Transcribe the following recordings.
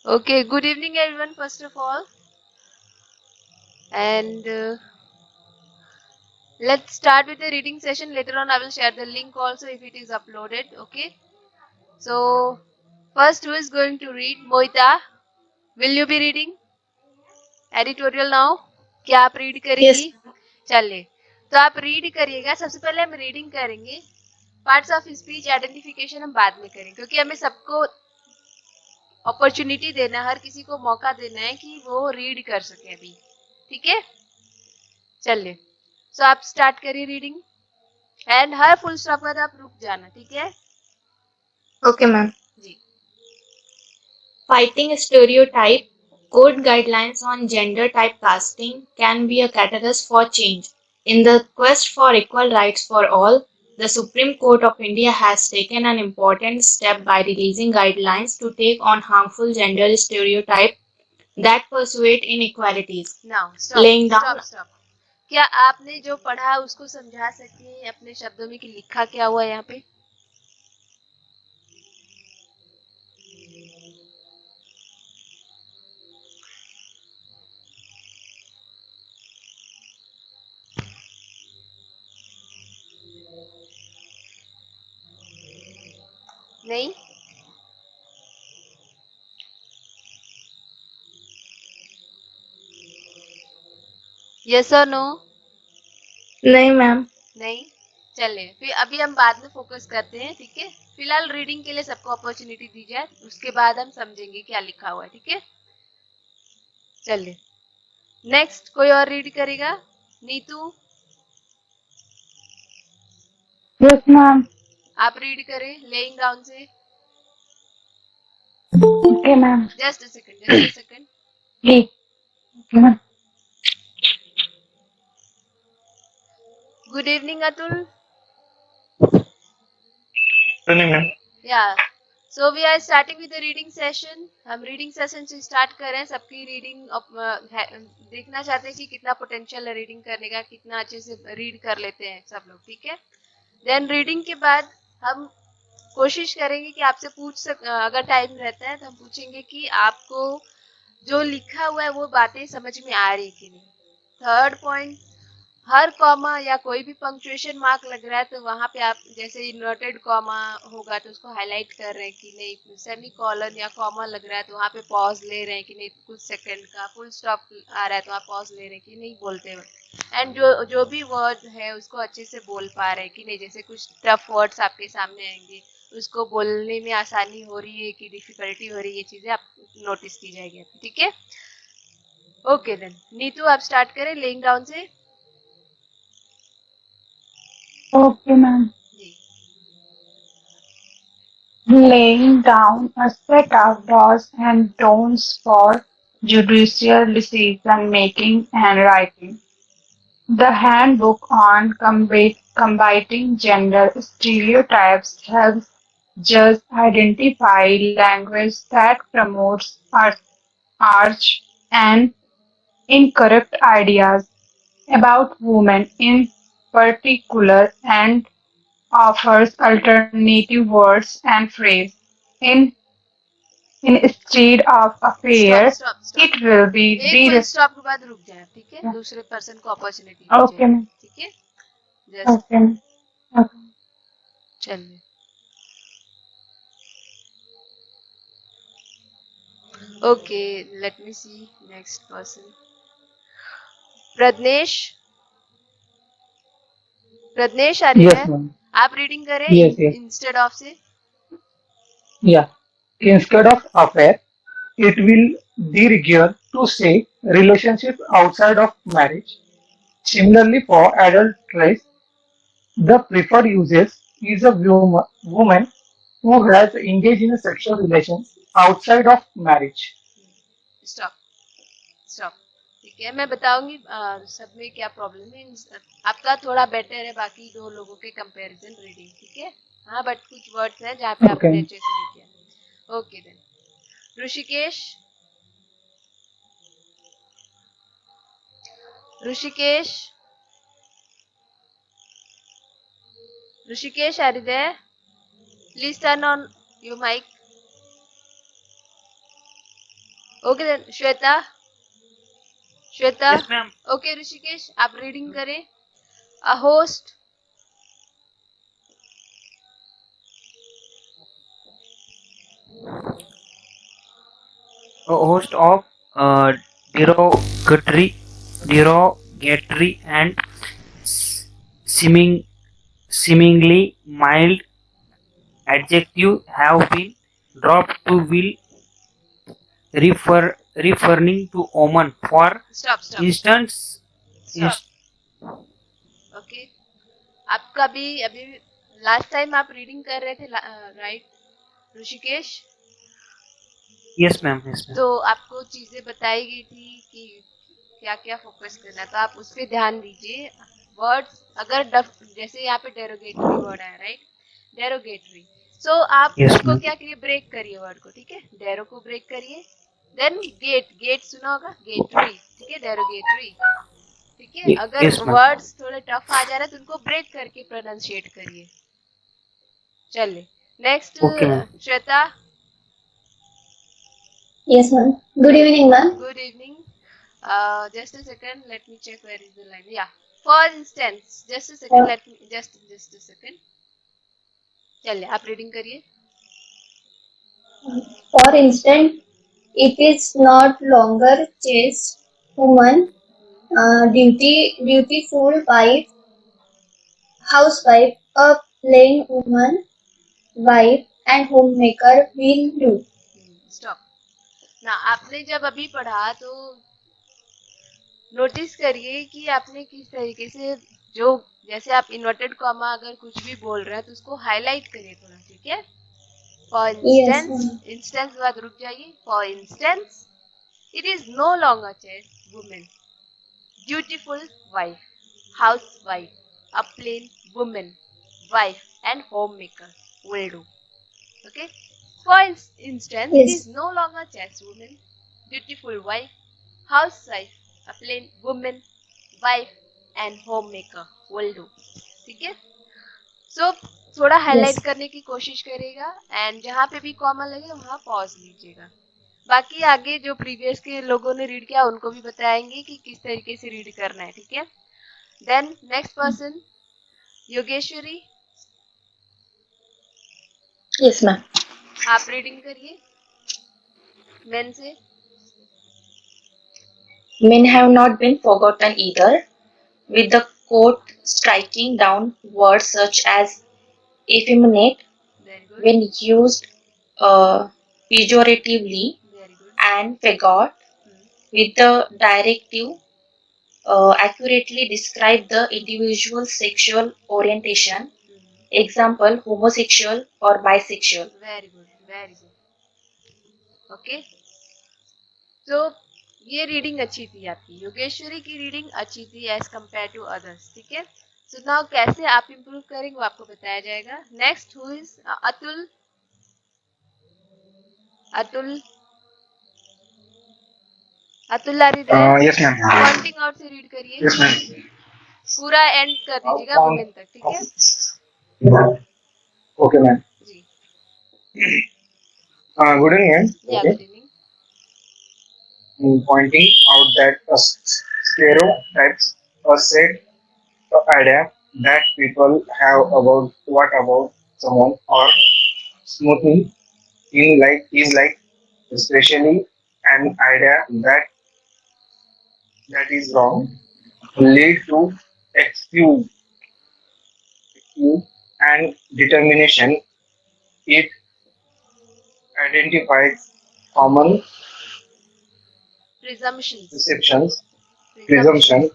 Okay, good evening everyone first of all, and let's start with the reading session. Later on I will share the link also if it is uploaded. Okay, so first who is going to read? Moita, will you be reading editorial now? क्या आप read Yes. करेंगी? चलिए, तो आप read करिएगा. सबसे पहले हम रीडिंग करेंगे. पार्ट्स ऑफ स्पीच आइडेंटिफिकेशन हम बाद में करेंगे क्योंकि हमें सबको अपॉर्चुनिटी देना है, हर किसी को मौका देना है कि वो रीड कर सके अभी. ठीक है, चलिए. सो आप स्टार्ट करिए reading and her full stop पर आप रुक जाना. ठीक है Okay, ma'am. Ji. Fighting stereotype, code guidelines on gender typecasting can be a catalyst for change. In the quest for equal rights for all, the Supreme Court of India has taken an important step by releasing guidelines to take on harmful gender stereotypes that perpetuate inequalities. Now stop Laying stop down stop. क्या आपने जो पढ़ा उसको समझा सकती हैं अपने शब्दों में कि लिखा क्या हुआ यहाँ पे? नहीं? यस और नो? नहीं मैम. नहीं. चलिए, फिर अभी हम बाद में फोकस करते हैं. ठीक है, फिलहाल रीडिंग के लिए सबको अपॉर्चुनिटी दी जाए, उसके बाद हम समझेंगे क्या लिखा हुआ है. ठीक है, चलिए. नेक्स्ट कोई और रीड करेगा? Neetu, Yes, ma'am. आप रीड करें लेइंग डाउन से. Okay, ma'am. Just a second, just a second. Please. Okay, ma'am. Good evening Atul. नहीं ma'am. Yeah, so we are starting with the reading session. हम रीडिंग सेशन से start कर रहे हैं. सबकी रीडिंग देखना चाहते हैं कि कितना पोटेंशियल है रीडिंग करने का, कितना अच्छे से रीड कर लेते हैं सब लोग. ठीक है, देन रीडिंग के बाद हम कोशिश करेंगे कि आपसे अगर टाइम रहता है तो हम पूछेंगे कि आपको जो लिखा हुआ है वो बातें समझ में आ रही कि नहीं. थर्ड पॉइंट, हर कॉमा या कोई भी पंक्चुएशन मार्क लग रहा है तो वहां पे आप जैसे इन्वर्टेड कॉमा होगा तो उसको हाईलाइट कर रहे हैं कि नहीं, सेमी कॉलन या कॉमा लग रहा है तो वहां पे पॉज ले रहे हैं कि नहीं, कुछ सेकंड का. फुल स्टॉप आ रहा है तो आप पॉज ले रहे हैं कि नहीं बोलते हुए. एंड जो जो भी वर्ड है उसको अच्छे से बोल पा रहे हैं कि नहीं. जैसे कुछ टफ वर्ड्स आपके सामने आएंगे, उसको बोलने में आसानी हो रही है कि डिफिकल्टी हो रही है, ये चीजें आप नोटिस की जाएगी. ठीक है, ओके देन. नीतू आप स्टार्ट करें लेइंग डाउन से. Okay, ma'am. जी. Laying down a set of do's and don'ts for judicial decision-making and writing. The Handbook on Combating Gender Stereotypes helps judges identify language that promotes harsh and incorrect ideas about women in particular and offers alternative words and phrases. In instead of stop affair, stop stop. it will be एक full de- stop के बाद रुक जाए. ठीक है, दूसरे person को opportunity दी Okay, जाएगी. ma'am. ठीक है, जस्ट Okay, ma'am. Okay. चलिए. ओके, लेट मी सी नेक्स्ट पर्सन. प्रज्ञेश, प्रज्ञेश आ रही Yes है. ma'am. आप रीडिंग करें Yes yes. इंस्टेड ऑफ से. Yeah. Instead of affair, it will be rigor to say relationship outside of marriage. Similarly, for adulteress, the preferred usage is a woman who has engaged in sexual relations outside of marriage. Stop stop. ठीक है, मैं बताऊंगी सब में क्या problem है. आपका थोड़ा बेटर है बाकी दो लोगों के कंपैरिजन रीडिंग. ठीक है, हाँ, बट कुछ वर्ड्स हैं जहाँ पे आपने Okay. अच्छे से नहीं किया. Okay then. Rishikesh, Rishikesh, Rishikesh, are you there? Please turn on your mic. Okay then Shweta Yes, ma'am. Okay Rishikesh आप रीडिंग करें. A host A host of uh, derogatory, derogatory and seemingly mild adjective have been dropped to will referring to woman. For stop instance, stop. Okay आपका भी अभी last time आप reading कर रहे थे right Rishikesh. yes, ma'am. Yes, ma'am. तो आपको चीजें बताई गई थी कि क्या क्या फोकस करना है, तो आप उस पर ध्यान दीजिए. वर्ड्स अगर जैसे यहाँ पे डेरोगेटरी वर्ड है राइट, डेरोगेटरी. सो आप Yes, उसको ma'am. क्या करिए, ब्रेक करिए वर्ड को. ठीक है, डेरो को ब्रेक करिए. देन गेट, गेट सुना होगा, गेटरी. ठीक है, डेरोगेटरी. ठीक है, अगर Yes, ma'am. वर्ड्स थोड़े टफ आ जा रहे हैं तो उनको ब्रेक करके प्रोनाउंसिएट करिए. चलिए next Okay, ma'am. Shweta. Yes, ma'am. Good evening, ma'am. Good evening. Just a second. Let me check where is the line. Yeah. For instance, just a second. Let me just a second. चलिए आप reading करिए. For instance, it is not longer chaste woman, dutiful wife, housewife, a plain woman, wife, and homemaker will do. Stop ना. आपने जब अभी पढ़ा तो notice करिए कि आपने किस तरीके से जो, जैसे आप इन्वर्टेड कॉमा अगर कुछ भी बोल रहे हैं तो उसको हाईलाइट करिए थोड़ा. ठीक है. For Yes, instance, ma'am. Instance के बाद रुक जाइए. For instance, it is no longer chaste women, dutiful wife, housewife, a plain woman, wife, and homemaker will do. Okay. For instance, it Yes. is no longer just woman, dutiful wife, housewife, a plain woman, wife, and homemaker will do. ठीक है. सो थोड़ा highlight Yes. करने की कोशिश करेगा and जहाँ पे भी कॉमा लगे वहाँ पॉज लीजिएगा. बाकी आगे जो प्रीवियस के लोगों ने रीड किया उनको भी बताएंगे कि किस तरीके से रीड करना है. ठीक है. Then next person Yogeshwari. Yes, ma'am. आप रीडिंग करिए मेन से. Men have not been forgotten either, with the court striking down words such as effeminate very good, when used pejoratively very good. and fagot with the directive accurately describe the individual's sexual orientation, example homosexual or bisexual. Very good, very good. Okay. तो ये reading अच्छी थी आपकी. योगेश्वरी की reading अच्छी थी as compare to others. ठीक है. सो नाउ कैसे आप इम्प्रूव करेंगे वो आपको बताया जाएगा. Next who is Atul. Atul, Atul are you there? Yes, ma'am. Pointing out से रीड करिए. Yes, ma'am. पूरा एंड कर दीजिएगा वुमेन तक. ठीक है Okay, ma'am. जी. Good evening, ma'am. या Okay. Good evening. Pointing out that stereotypes or set idea that people have about what about someone or smoothing in like is like especially an idea that is wrong lead to excuse and determination. It identifies common Presumptions. presumption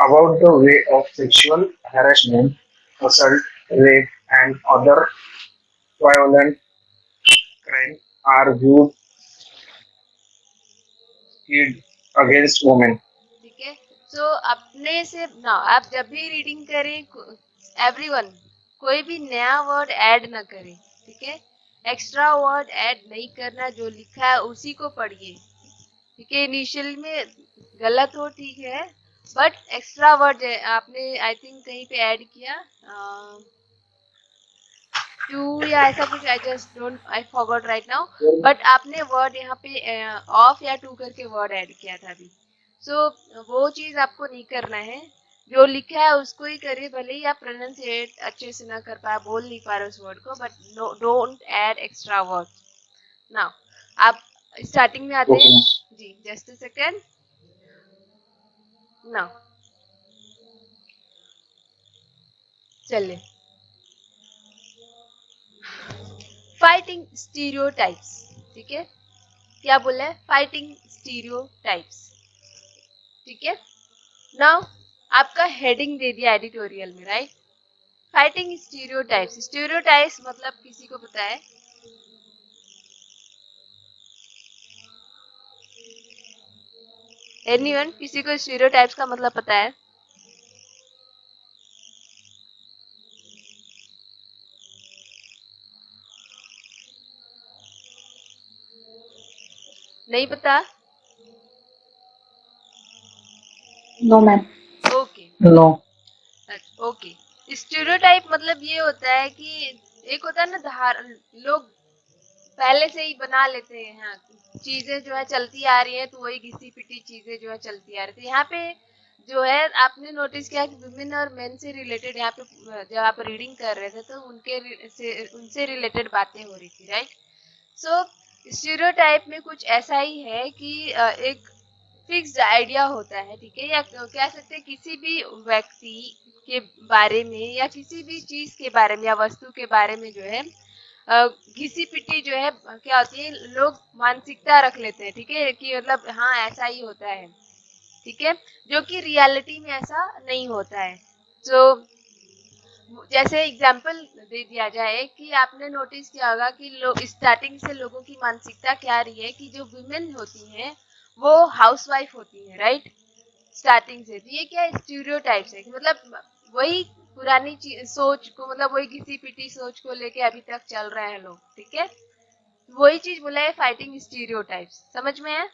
about the way of sexual harassment, assault, rape, and other violent crimes are viewed against women. ठीक है. सो अपने से ना आप जब भी reading करें everyone कोई भी नया वर्ड ऐड ना करें. ठीक है. एक्स्ट्रा वर्ड ऐड नहीं करना, जो लिखा है उसी को पढ़िए. ठीक है. इनिशियल में गलत हो ठीक है, बट एक्स्ट्रा वर्ड आपने आई थिंक कहीं पे ऐड किया. टू या ऐसा कुछ, I forgot right now, but आपने वर्ड यहाँ पे ऑफ या टू करके वर्ड ऐड किया था अभी। सो वो चीज आपको नहीं करना है, जो लिखा है उसको ही करिए, भले ही आप प्रोनाउंसिएट अच्छे से ना कर पाए, बोल नहीं पा रहे उस वर्ड को, but don't add extra word. Now आप स्टार्टिंग में आते हैं जी, जस्ट अ सेकेंड। नाउ चलिए, फाइटिंग स्टीरियोटाइप्स, ठीक है, क्या बोला है, फाइटिंग स्टीरियोटाइप्स, ठीक है। नाउ आपका हेडिंग दे दिया एडिटोरियल में, राइट, फाइटिंग स्टीरियोटाइप्स। स्टीरियोटाइप्स मतलब किसी को पता है? एनीवन, किसी को स्टीरियोटाइप्स का मतलब पता है? नहीं पता? No, ma'am. Okay No. Okay, stereotype मतलब ये होता है कि एक होता है ना लोग पहले से ही बना लेते हैं, हाँ, चीजें जो है चलती आ रही है तो वही घिसी पिटी चीजें जो है चलती आ रही थी। यहाँ पे जो है आपने नोटिस किया कि वुमेन और मेन से रिलेटेड, यहाँ पे जब आप रीडिंग कर रहे थे तो उनसे रिलेटेड बातें हो रही थी, राइट। सो स्टीरियोटाइप में कुछ ऐसा ही है कि एक फिक्स्ड आइडिया होता है, ठीक है, या कह सकते हैं किसी भी व्यक्ति के बारे में या किसी भी चीज के बारे में या वस्तु के बारे में जो है घिसी पिटी जो है क्या होती है, लोग मानसिकता रख लेते हैं, ठीक है, कि मतलब हाँ ऐसा ही होता है, ठीक है, जो कि रियलिटी में ऐसा नहीं होता है। तो जैसे एग्जाम्पल दे दिया जाए कि आपने नोटिस किया होगा कि लोग स्टार्टिंग से लोगों की मानसिकता क्या रही है कि जो वुमेन होती हैं वो हाउसवाइफ होती है, राइट, स्टार्टिंग से। तो ये क्या स्टीरियोटाइप्स है कि मतलब वही पुरानी सोच को, मतलब वही घिसी पिटी सोच को लेके अभी तक चल रहे हैं लोग, ठीक है, वही चीज बोला है फाइटिंग स्टीरियोटाइप्स, समझ में है?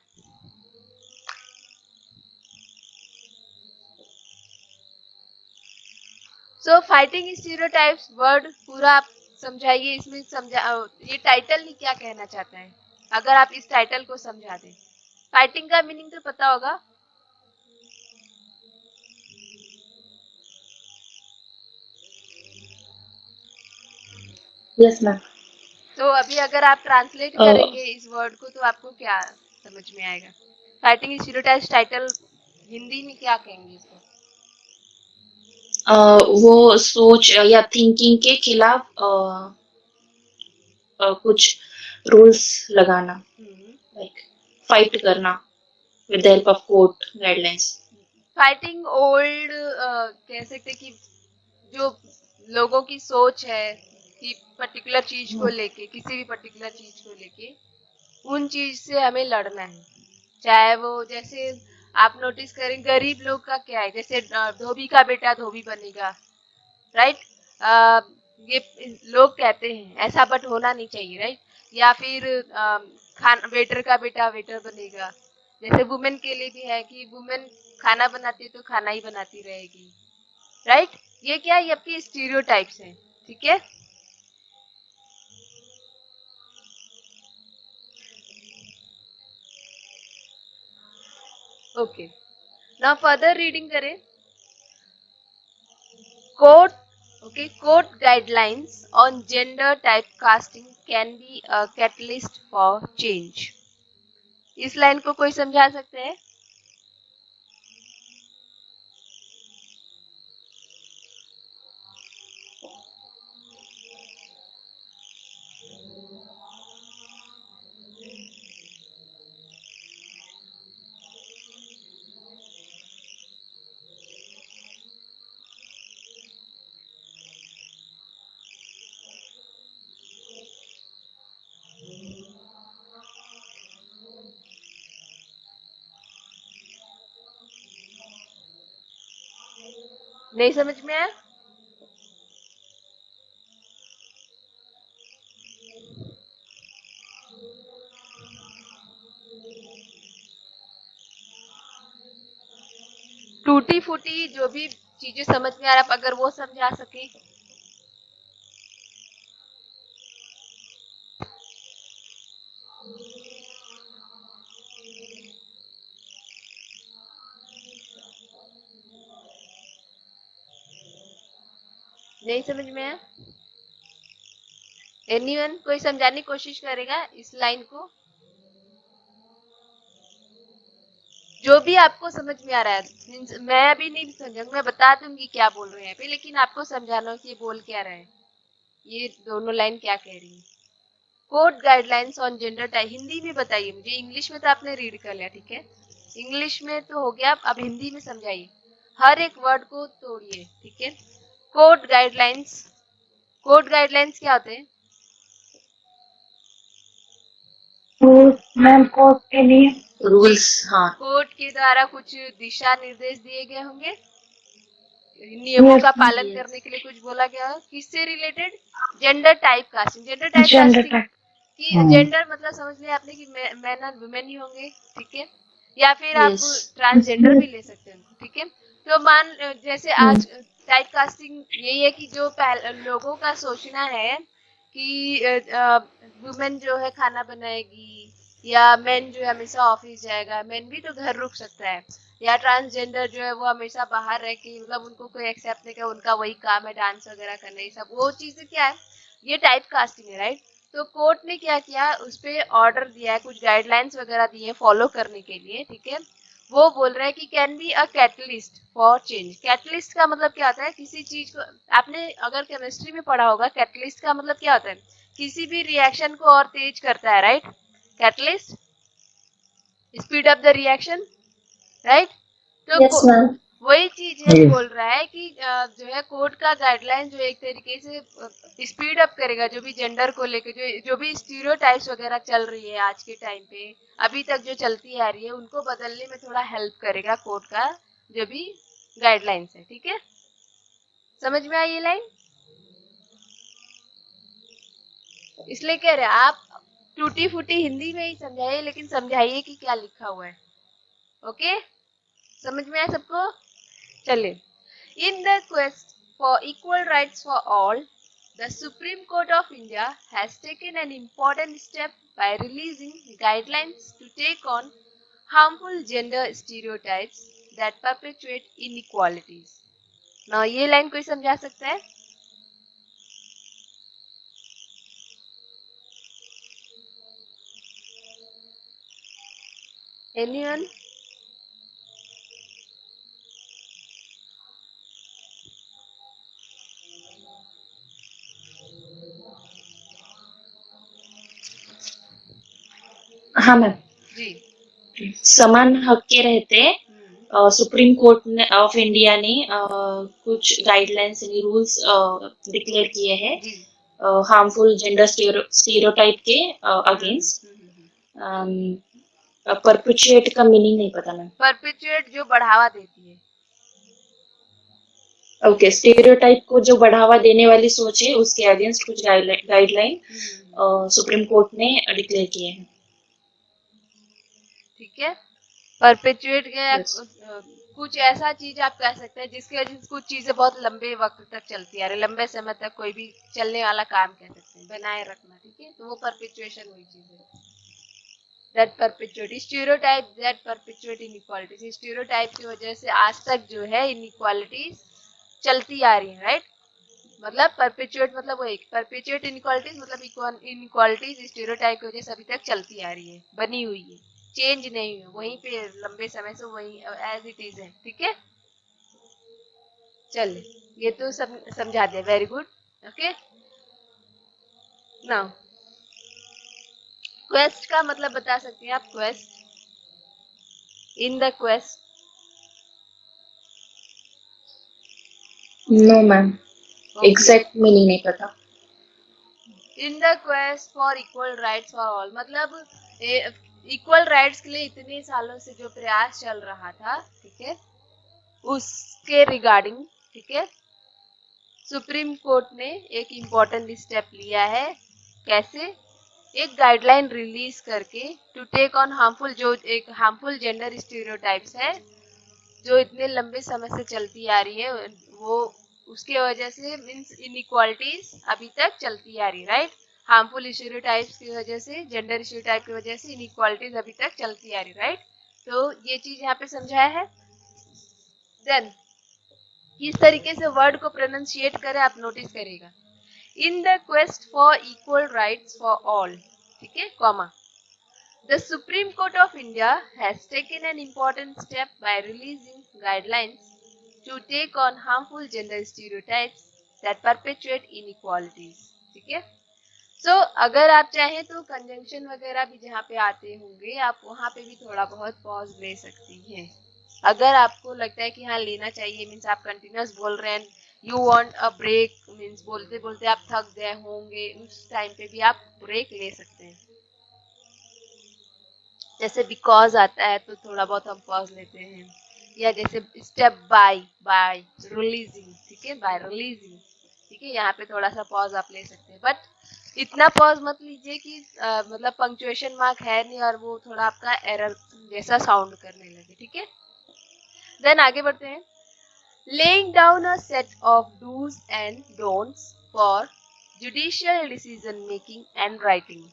सो फाइटिंग स्टीरियोटाइप्स वर्ड पूरा आप समझाइए, इसमें ये टाइटल ही क्या कहना चाहता है, अगर आप इस टाइटल को समझा दें। फाइटिंग का मीनिंग तो पता होगा? Yes, ma'am. तो अभी अगर आप ट्रांसलेट करेंगे इस वर्ड को तो आपको क्या समझ में आएगा? फाइटिंग स्टीरियोटाइप्स टाइटल हिंदी में क्या कहेंगे इसको? वो सोच या थिंकिंग के खिलाफ कुछ रूल्स लगाना, लाइक फाइट करना with the help of court guidelines. Fighting old कह सकते कि जो लोगों की सोच है कि पर्टिकुलर चीज को लेके, किसी भी पर्टिकुलर चीज को लेके उन चीज से हमें लड़ना है, चाहे वो जैसे आप नोटिस करें गरीब लोग का क्या है, जैसे धोबी का बेटा धोबी बनेगा, राइट, ये लोग कहते हैं ऐसा, बट होना नहीं चाहिए, राइट, या फिर खान वेटर का बेटा वेटर बनेगा, जैसे वुमेन के लिए भी है कि वुमेन खाना बनाती है तो खाना ही बनाती रहेगी, राइट। ये क्या है, ये आपके स्टीरियोटाइप्स हैं, ठीक है। ओके, नाउ फर्दर रीडिंग करें। Court, okay, court guidelines on gender typecasting can be a catalyst for change। इस लाइन को कोई समझा सकते हैं? नहीं समझ में आया? टूटी फूटी जो भी चीजें समझ में आ रहा है, अगर वो समझा सके। नहीं समझ में आया? एनीवन कोई समझाने की कोशिश करेगा इस लाइन को? जो भी आपको समझ में आ रहा है, मीन्स मैं अभी नहीं समझूंगी, मैं बता दूंगी क्या बोल रहे हैं अभी, लेकिन आपको समझाना हो कि ये बोल क्या रहे हैं, ये दोनों लाइन क्या कह रही है। Code guidelines on gender type, Hindi में बताइए मुझे। इंग्लिश में तो आपने रीड कर लिया, ठीक है, इंग्लिश में तो हो गया, अब हिंदी में समझाइए, हर एक वर्ड को तोड़िए, ठीक है। कोड गाइडलाइंस, कोड गाइडलाइंस क्या होते हैं? तो मैम कोर्ट के लिए रूल्स, हाँ। कोर्ट के द्वारा कुछ दिशा निर्देश दिए गए होंगे, नियमों का पालन yes. करने के लिए कुछ बोला गया हो, किससे related? Gender type casting. Gender type gender casting type कि जेंडर मतलब समझ लिया आपने कि मैन और वुमेन ही होंगे, ठीक है, या फिर आप Yes. ट्रांसजेंडर भी ले सकते हैं, ठीक है। तो मान जैसे आज टाइप कास्टिंग यही है कि जो लोगों का सोचना है कि वुमेन जो है खाना बनाएगी, या मेन जो है हमेशा ऑफिस जाएगा, मेन भी तो घर रुक सकता है, या ट्रांसजेंडर जो है वो हमेशा बाहर रह के, मतलब उनको कोई एक्सेप्ट नहीं कर, उनका वही काम है डांस वगैरह करना, ये सब वो चीजें क्या है, ये टाइप कास्टिंग है, राइट। तो कोर्ट ने क्या किया, उस पे ऑर्डर दिया है, कुछ गाइडलाइंस वगैरह दिए हैं फॉलो करने के लिए, ठीक है। वो बोल रहा है कि can be a catalyst for change. Catalyst का मतलब क्या होता है, किसी चीज को, आपने अगर केमिस्ट्री में पढ़ा होगा, कैटलिस्ट का मतलब क्या होता है, किसी भी रिएक्शन को और तेज करता है, right. Catalyst speed up the reaction, right. तो Yes, ma'am. वही चीज है, Yes. बोल रहा है कि जो है कोर्ट का गाइडलाइन जो एक तरीके से स्पीड अप करेगा, जो भी जेंडर को लेकर जो भी स्टीरियोटाइप्स वगैरह चल रही है आज के टाइम पे, अभी तक जो चलती आ रही है, उनको बदलने में थोड़ा हेल्प करेगा कोर्ट का जो भी गाइडलाइंस है, ठीक है। समझ में आई ये लाइन? इसलिए कह रहे हैं आप टूटी फूटी हिंदी में ही समझाइए, लेकिन समझाइए कि क्या लिखा हुआ है। ओके, समझ में आया सबको? चलिए, in the quest for equal rights for all, the Supreme Court of India has taken an important step by releasing guidelines to take on harmful gender stereotypes that perpetuate inequalities. Now, ये line कोई समझा सकता है? Anyone? हाँ ma'am. जी। समान हक के रहते सुप्रीम कोर्ट ने ऑफ इंडिया ने कुछ गाइडलाइंस यानी रूल्स डिक्लेयर किए हैं जी। हार्मफुल जेंडर स्टीरियोटाइप के अगेंस्ट। परपेचुएट का मीनिंग नहीं पता मैम। परपेचुएट जो बढ़ावा देती है। ओके, स्टीरियोटाइप को जो बढ़ावा देने वाली सोच है उसके अगेंस्ट कुछ गाइडलाइन सुप्रीम कोर्ट ने डिक्लेयर किए हैं, ठीक है। परपेचुएट के yes. कुछ ऐसा चीज आप कह सकते हैं जिसकी वजह से कुछ चीजें बहुत लंबे वक्त तक चलती आ रही, लंबे समय तक कोई भी चलने वाला काम कह सकते हैं, बनाए रखना, ठीक है। तो वो परपेचुएशन वही चीज है, that perpetuate stereotype that perpetuate inequalities. Stereotype की वजह से आज तक जो है इनइक्वालिटीज चलती आ रही है, राइट। मतलब परपेचुएट मतलब वही, परपेचुएट इनइक्वालिटीज मतलब इनइक्वालिटीज स्टीरियोटाइप की वजह से अभी तक चलती आ रही है, बनी हुई है, चेंज नहीं हुई, वहीं पे लंबे समय से वही एज इट इज है, ठीक है। चल, ये तो समझा दिया, very good. Okay, now quest का मतलब बता सकते हैं आप? Quest, in the quest. No ma'am, exact meaning नहीं पता। In the quest for equal rights for all मतलब इक्वल राइट्स के लिए इतने सालों से जो प्रयास चल रहा था, ठीक है, उसके रिगार्डिंग, ठीक है, सुप्रीम कोर्ट ने एक इम्पोर्टेंट स्टेप लिया है। कैसे? एक गाइडलाइन रिलीज करके टू टेक ऑन हार्मफुल, जो एक हार्मफुल जेंडर स्टीरियोटाइप्स है जो इतने लंबे समय से चलती आ रही है, वो उसके वजह से मीन्स इनइक्वालिटीज अभी तक चलती आ रही, राइट। हार्मफुल स्टीरियोटाइप्स की वजह से, जेंडर स्टीरियोटाइप की वजह से इनइक्वालिटीज अभी तक चलती आ रही, राइट। तो ये चीज यहाँ पे समझाया है। देन किस तरीके से वर्ड को प्रोनाउंशिएट करें आप नोटिस करिएगा. इन the quest for equal rights for all, ठीक है, comma. The Supreme Court of India has taken an important step by releasing guidelines to take on harmful gender stereotypes that perpetuate inequalities. ठीक है. So अगर आप चाहें तो conjunction वगैरह भी जहाँ पे आते होंगे आप वहाँ पे भी थोड़ा बहुत पॉज ले सकती हैं. अगर आपको लगता है कि हाँ लेना चाहिए, मीन्स आप कंटिन्यूस बोल रहे हैं, you want a break, means बोलते बोलते आप थक गए होंगे, उस टाइम पे भी आप ब्रेक ले सकते हैं. जैसे बिकॉज आता है तो थोड़ा बहुत हम पॉज लेते हैं, या जैसे स्टेप बाय रिलीजिंग, ठीक है, बाय रिलीजिंग, ठीक है, यहाँ पे थोड़ा सा पॉज आप ले सकते हैं. बट इतना पॉज मत लीजिए कि मतलब पंक्चुएशन मार्क है नहीं और वो थोड़ा आपका एरर जैसा साउंड करने लगे. ठीक है, देन आगे बढ़ते हैं. Laying down a set of dos and don'ts for judicial decision making and writing.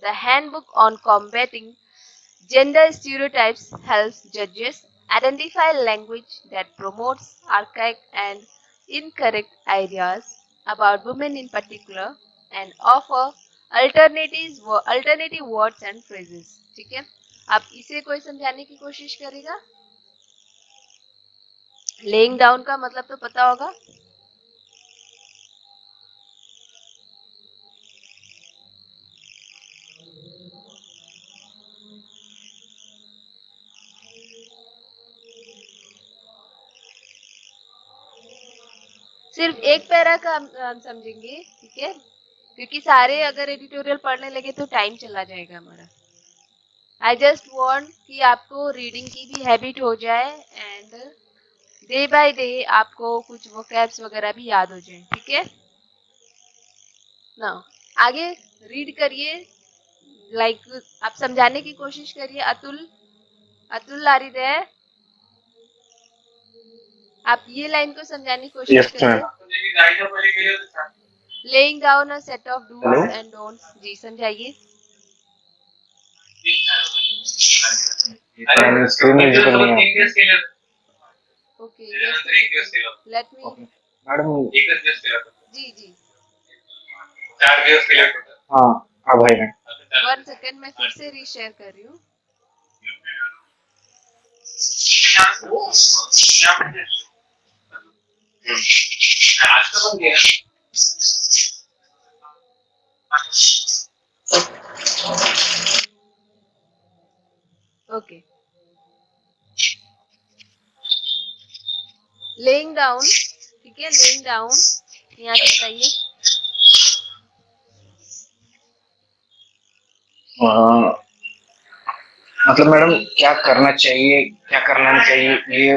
The handbook on combating gender stereotypes helps judges identify language that promotes archaic and incorrect ideas about women in particular and offer alternative words and phrases. ठीक है, अब इसे कोई समझाने की कोशिश करेगा. Laying down का मतलब तो पता होगा. सिर्फ एक पैरा का हम समझेंगे, ठीक है, क्योंकि सारे अगर एडिटोरियल पढ़ने लगे तो टाइम चला जाएगा हमारा. आई जस्ट वांट कि आपको रीडिंग की भी हैबिट हो जाए एंड डे बाय डे आपको कुछ वोकैब्स वगैरह भी याद हो जाए. ठीक है ना, आगे रीड करिए, लाइक आप समझाने की कोशिश करिए. Atul are you there? आप ये लाइन को समझाने की कोशिश करिए. Laying down a set of dos and don'ts. जी समझाइए. Okay, let me. मैडम जी जी, हाँ हाँ भाई मैं 1 सेकेंड मैं फिर से रीशेयर कर रही हूँ. ओके, लेइंग डाउन, ठीक है, लेइंग डाउन यहाँ से बताइए. मतलब मैडम क्या करना चाहिए क्या करना नहीं चाहिए ये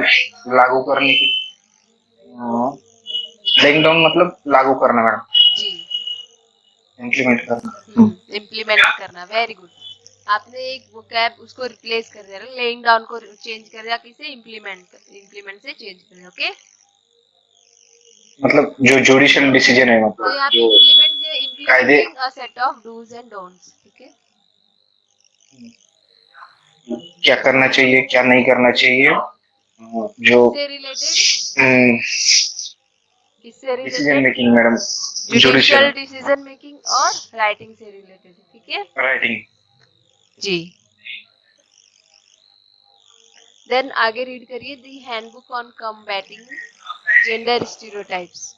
लागू करने की लेकिन डाउन मतलब लागू करना मैडम जी, इम्प्लीमेंट करना. इम्प्लीमेंट करना. Very good. आपने एक वोकैब उसको रिप्लेस कर दिया, लेइंग डाउन को चेंज कर दिया किसे, इम्प्लीमेंट से चेंज कर दिया. ओके, मतलब जो जुडिशियल डिसीजन है तो मतलब यहाँ पे जो कायदे implementing a set of dos and don'ts. ठीक है, क्या करना चाहिए क्या नहीं करना चाहिए जो से रिलेटेड, किससे decision related, making madam judicial judicial decision making और राइटिंग से रिलेटेड. ठीक है राइटिंग. जी. देन आगे रीड करिए. The handbook on combating gender stereotypes.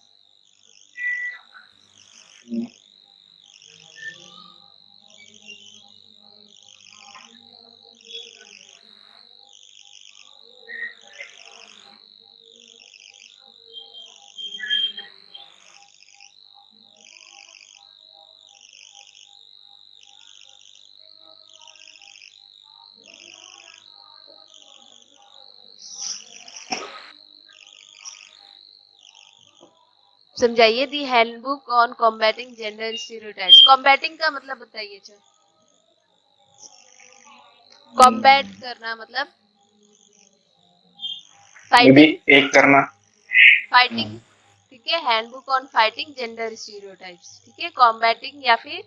समझाइए. The handbook on combating gender stereotypes. Combating का मतलब बताइए. चल, कॉम्बैट करना मतलब मे बी फाइटिंग, एक करना फाइटिंग. ठीक है, handbook on fighting gender stereotypes. ठीक है, कॉम्बैटिंग या फिर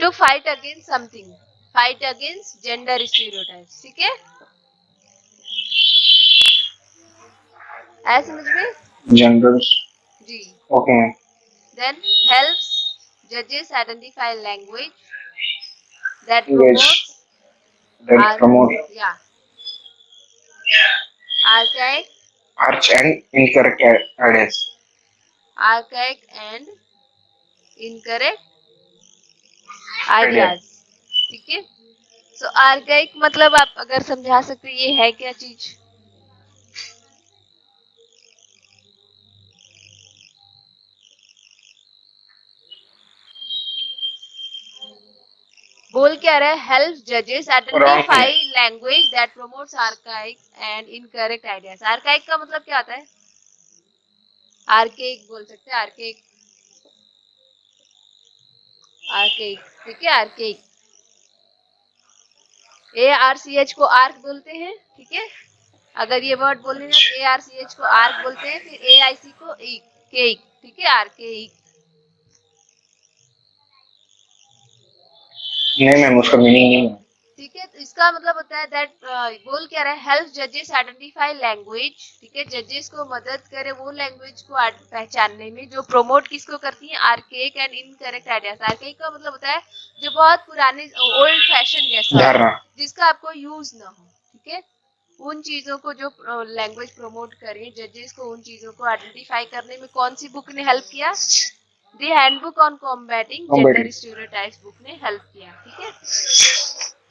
to fight against something, fight against gender stereotypes. ठीक है, आया समझ में? जनरल. जी. Okay ma'am. Then helps judges identify language that Language promotes that promote yeah, archaic arch and incorrect ideas. archaic and incorrect Idea. ideas. ठीक है. सो archaic मतलब आप अगर समझा सकते ये है क्या चीज? बोल क्या रहा है? हेल्प जजेस identify language that promotes archaic and incorrect ideas. Archaic का मतलब क्या होता है? आर्केक बोल सकते हैं. आर्केक आर्केक ठीक है. आर्केक ARCH को आर्क बोलते हैं. ठीक है. अगर ये वर्ड बोलने ना तो ARCH को आर्क बोलते हैं. फिर AIC को केक. ठीक है. आर्केक. नहीं मैम उसका मीनिंग नहीं है. ठीक है. तो इसका मतलब होता है दैट बोल क्या रहा है? हेल्प जजेस आइडेंटिफाई लैंग्वेज. ठीक है. जजेस को मदद करे वो लैंग्वेज को पहचानने में जो प्रमोट किसको करती है? Archaic and incorrect ideas. Archaic का मतलब होता है जो बहुत पुराने ओल्ड फैशन जैसा धारणा. जिसका आपको यूज ना हो. ठीक है. उन चीजों को जो लैंग्वेज प्रमोट करें जजेस को उन चीजों को आइडेंटिफाई करने में कौन सी बुक ने हेल्प किया? The handbook on combating gender stereotypes book ने हेल्प किया. ठीक है.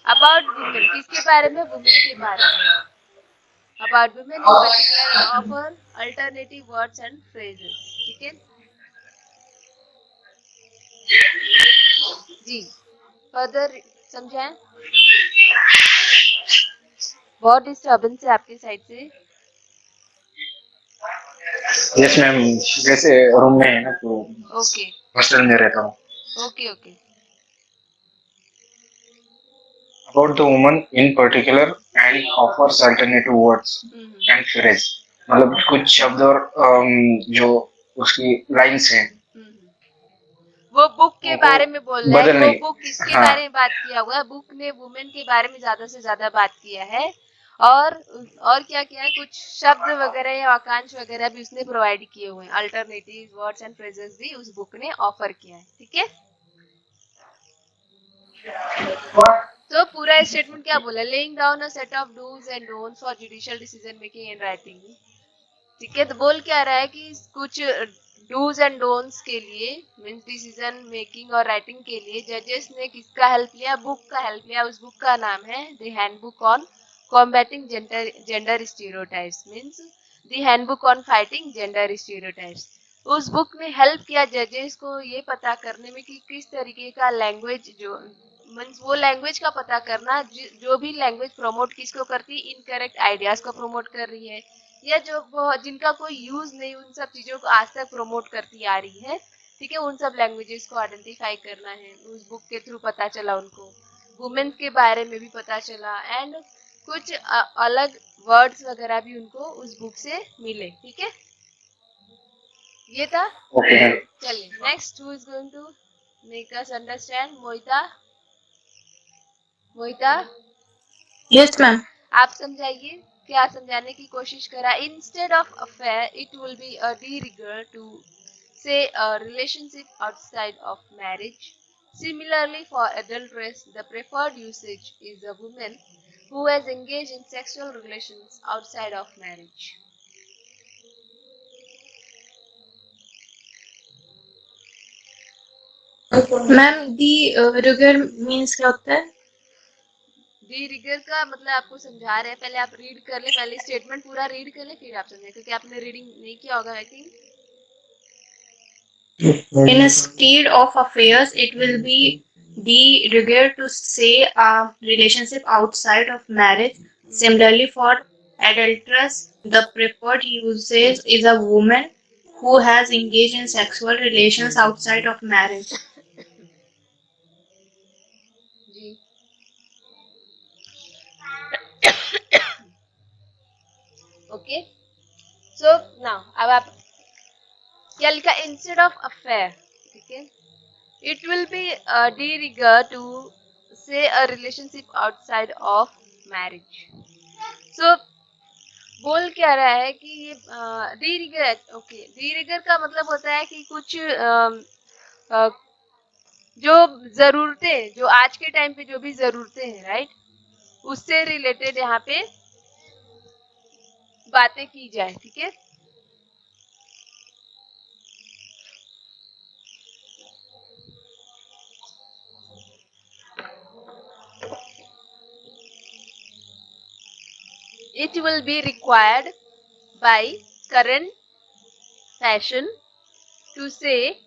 अबाउट वुमेन किसके बारे में? वुमेन के बारे में. About women in particular offer alternative words and phrases. ठीक है. जी. फर्दर समझाएं. बहुत डिस्टर्बेंस है आपकी साइड से. यस मैम जैसे रूम में है ना तो ओके हॉस्टल में रहता हूँ. Okay okay. About the woman in particular and offers alternative words and phrase. मतलब कुछ शब्द और जो उसकी लाइन्स हैं वो बुक के बारे में बोल रहा है. बदलने. वो बुक किसके बारे में बात किया हुआ है? बुक ने वुमेन के बारे में ज्यादा से ज्यादा बात किया है. और क्या किया है? कुछ शब्द वगैरह या वाक्यांश वगैरह भी उसने प्रोवाइड किए हुए हैं. अल्टरनेटिव वर्ड्स एंड फ्रेजेस भी उस बुक ने ऑफर किया है. ठीक है. तो पूरा स्टेटमेंट क्या बोला? Laying down a set of dos and don'ts for judicial decision making and writing. ठीक है. तो बोल क्या रहा है कि कुछ डूज एंड डोंट्स के लिए मीन्स डिसीजन मेकिंग और राइटिंग के लिए जजेस ने किसका हेल्प लिया? बुक का हेल्प लिया. उस बुक का नाम है the handbook on combating gender stereotypes means the handbook on fighting gender stereotypes. उस बुक ने हेल्प किया जजेस को ये पता करने में कि किस तरीके का लैंग्वेज जो मीन्स वो लैंग्वेज का पता करना जो भी लैंग्वेज प्रमोट किसको करती है? इनकरेक्ट आइडियाज को प्रमोट कर रही है या जो जिनका कोई यूज नहीं उन सब चीजों को आज तक प्रमोट करती आ रही है. ठीक है. उन सब लैंग्वेजेस को आइडेंटिफाई करना है. उस बुक के थ्रू पता चला उनको. वुमेन के बारे में भी पता चला एंड कुछ अलग वर्ड्स वगैरह भी उनको उस बुक से मिले. ठीक है. ये था. ओके. चलिए next who is going to make us understand? Mohita. Mohita Yes, ma'am. आप समझाइए. क्या समझाने की कोशिश करा? Instead of affair it will be a de rigueur to say a relationship outside of marriage. Similarly, for adulteress, the preferred usage is a woman who has engaged in sexual relations outside of marriage. Ma'am, the rigor means क्या होता है? D rigueur का मतलब आपको समझा रहे हैं. पहले आप रीड कर ले. पहले स्टेटमेंट पूरा रीड कर ले फिर आप समझे क्योंकि आपने रीडिंग नहीं किया होगा I think. In a state of affairs, it will be de rigueur to say a relationship outside of marriage. Similarly, for adulteress, the preferred usage is a woman who has engaged in sexual relations outside of marriage. जी. ओके. So now अब आप क्या लिखा? Instead of affair. ठीक है. It will be de rigueur to say a relationship outside of marriage. So बोल क्या रहा है कि ये de rigueur, okay, de rigueur का मतलब होता है कि कुछ जो जरूरतें, जो आज के टाइम पे जो भी जरूरतें हैं, राइट, उससे रिलेटेड यहाँ पे बातें की जाए, ठीक है। It will be required by current fashion to say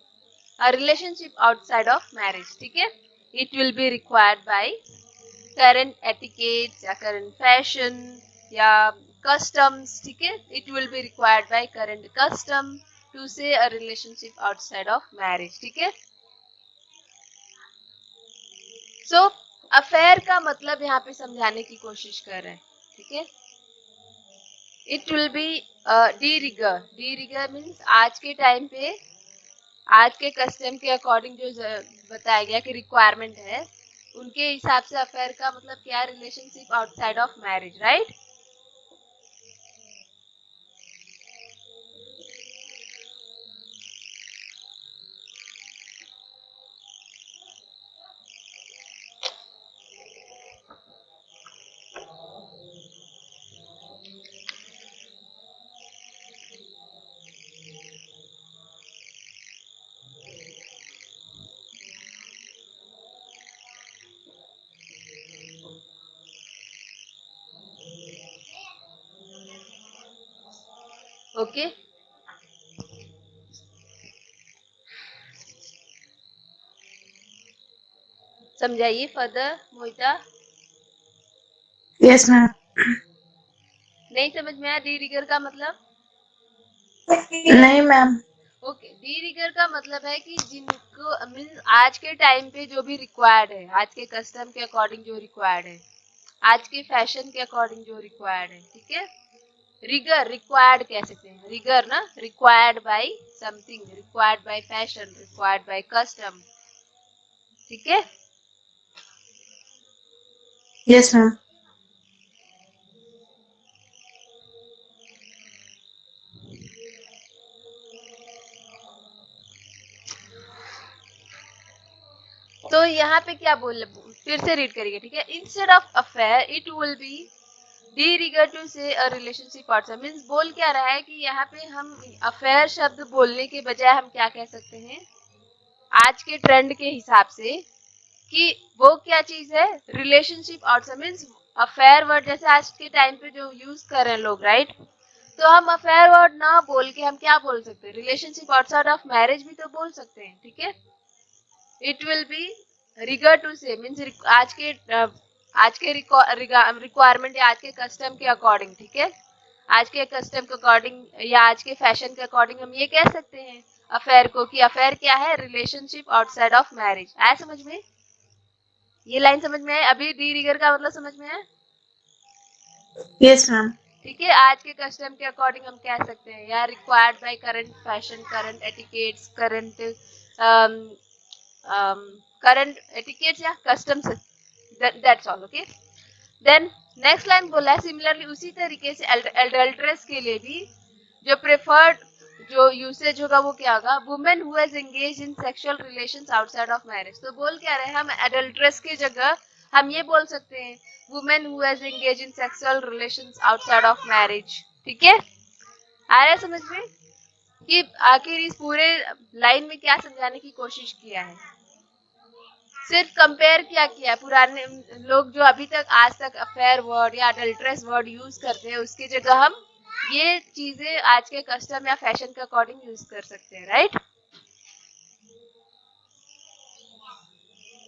a relationship outside of marriage, ठीक है। It will be required by current etiquette या current fashion या customs, ठीक है। It will be required by current custom to say a relationship outside of marriage, ठीक है। So affair का मतलब यहाँ पे समझाने की कोशिश कर रहे हैं, ठीक है। It will be de rigueur, de rigueur means आज के टाइम पे, आज के कस्टम के अकॉर्डिंग जो बताया गया कि रिक्वायरमेंट है, उनके हिसाब से अफेयर का मतलब क्या, relationship outside of marriage, right. Okay, समझाइए फर्दर मोहिता। Yes, ma'am. नहीं समझ में आया डी रिगर का मतलब? नहीं मैम. ओके, डी रिगर का मतलब है कि जिनको मीन आज के टाइम पे जो भी रिक्वायर्ड है, आज के कस्टम के अकॉर्डिंग जो रिक्वायर्ड है, आज के फैशन के अकॉर्डिंग जो रिक्वायर्ड है, ठीक है। रिगर रिक्वायर्ड कह सकते हैं, रिगर ना, required by something, required by fashion, required by custom, ठीक है। Yes, ma'am. तो यहाँ पे क्या बोल, फिर से रीड करिए, ठीक है। Instead of affair it will be de rigueur to say a relationship partner, means बोल क्या रहा है कि यहाँ पे हम अफेयर शब्द बोलने के बजाय हम क्या कह सकते हैं, आज के ट्रेंड के हिसाब से, कि वो क्या चीज है, relationship outside, means affair word जैसे आज के टाइम पे जो यूज कर रहे हैं लोग, राइट। तो हम अफेयर वर्ड ना बोल के हम क्या बोल सकते हैं, रिलेशनशिप आउटसाइड ऑफ मैरिज भी तो बोल सकते हैं, ठीक है। It will be rigueur to say means आज के रिक्वायरमेंट या आज के कस्टम के अकॉर्डिंग, ठीक है। आज के कस्टम के अकॉर्डिंग या आज के फैशन के अकॉर्डिंग हम ये कह सकते हैं अफेयर को, कि अफेयर क्या है, रिलेशनशिप आउटसाइड ऑफ मैरिज। आया समझ में? ये लाइन समझ में आए? अभी डी रिगर का मतलब समझ में आया? Yes, ma'am. ठीक है, आज के कस्टम के अकॉर्डिंग हम कह सकते हैं या required by current fashion, current etiquettes, current etiquettes या customs, that's all, okay. Then next line बोला है सिमिलरली, उसी तरीके से एडल्ट्रेस के लिए भी जो प्रेफर्ड जो यूसेज होगा वो क्या होगा, women who has engage in sexual relations outside of marriage. तो बोल क्या रहे हैं, हम एडल्ट्रेस की जगह हम ये बोल सकते हैं women who has engage in sexual relations outside of marriage, ठीक है। आ रहा है समझ में कि आखिर इस पूरे लाइन में क्या समझाने की कोशिश किया है? सिर्फ कंपेयर क्या किया, पुराने लोग जो अभी तक आज तक अफेयर वर्ड या अडल्ट्रेस वर्ड यूज करते हैं, उसकी जगह हम ये चीजें आज के कस्टम या फैशन के अकॉर्डिंग यूज कर सकते हैं, राइट।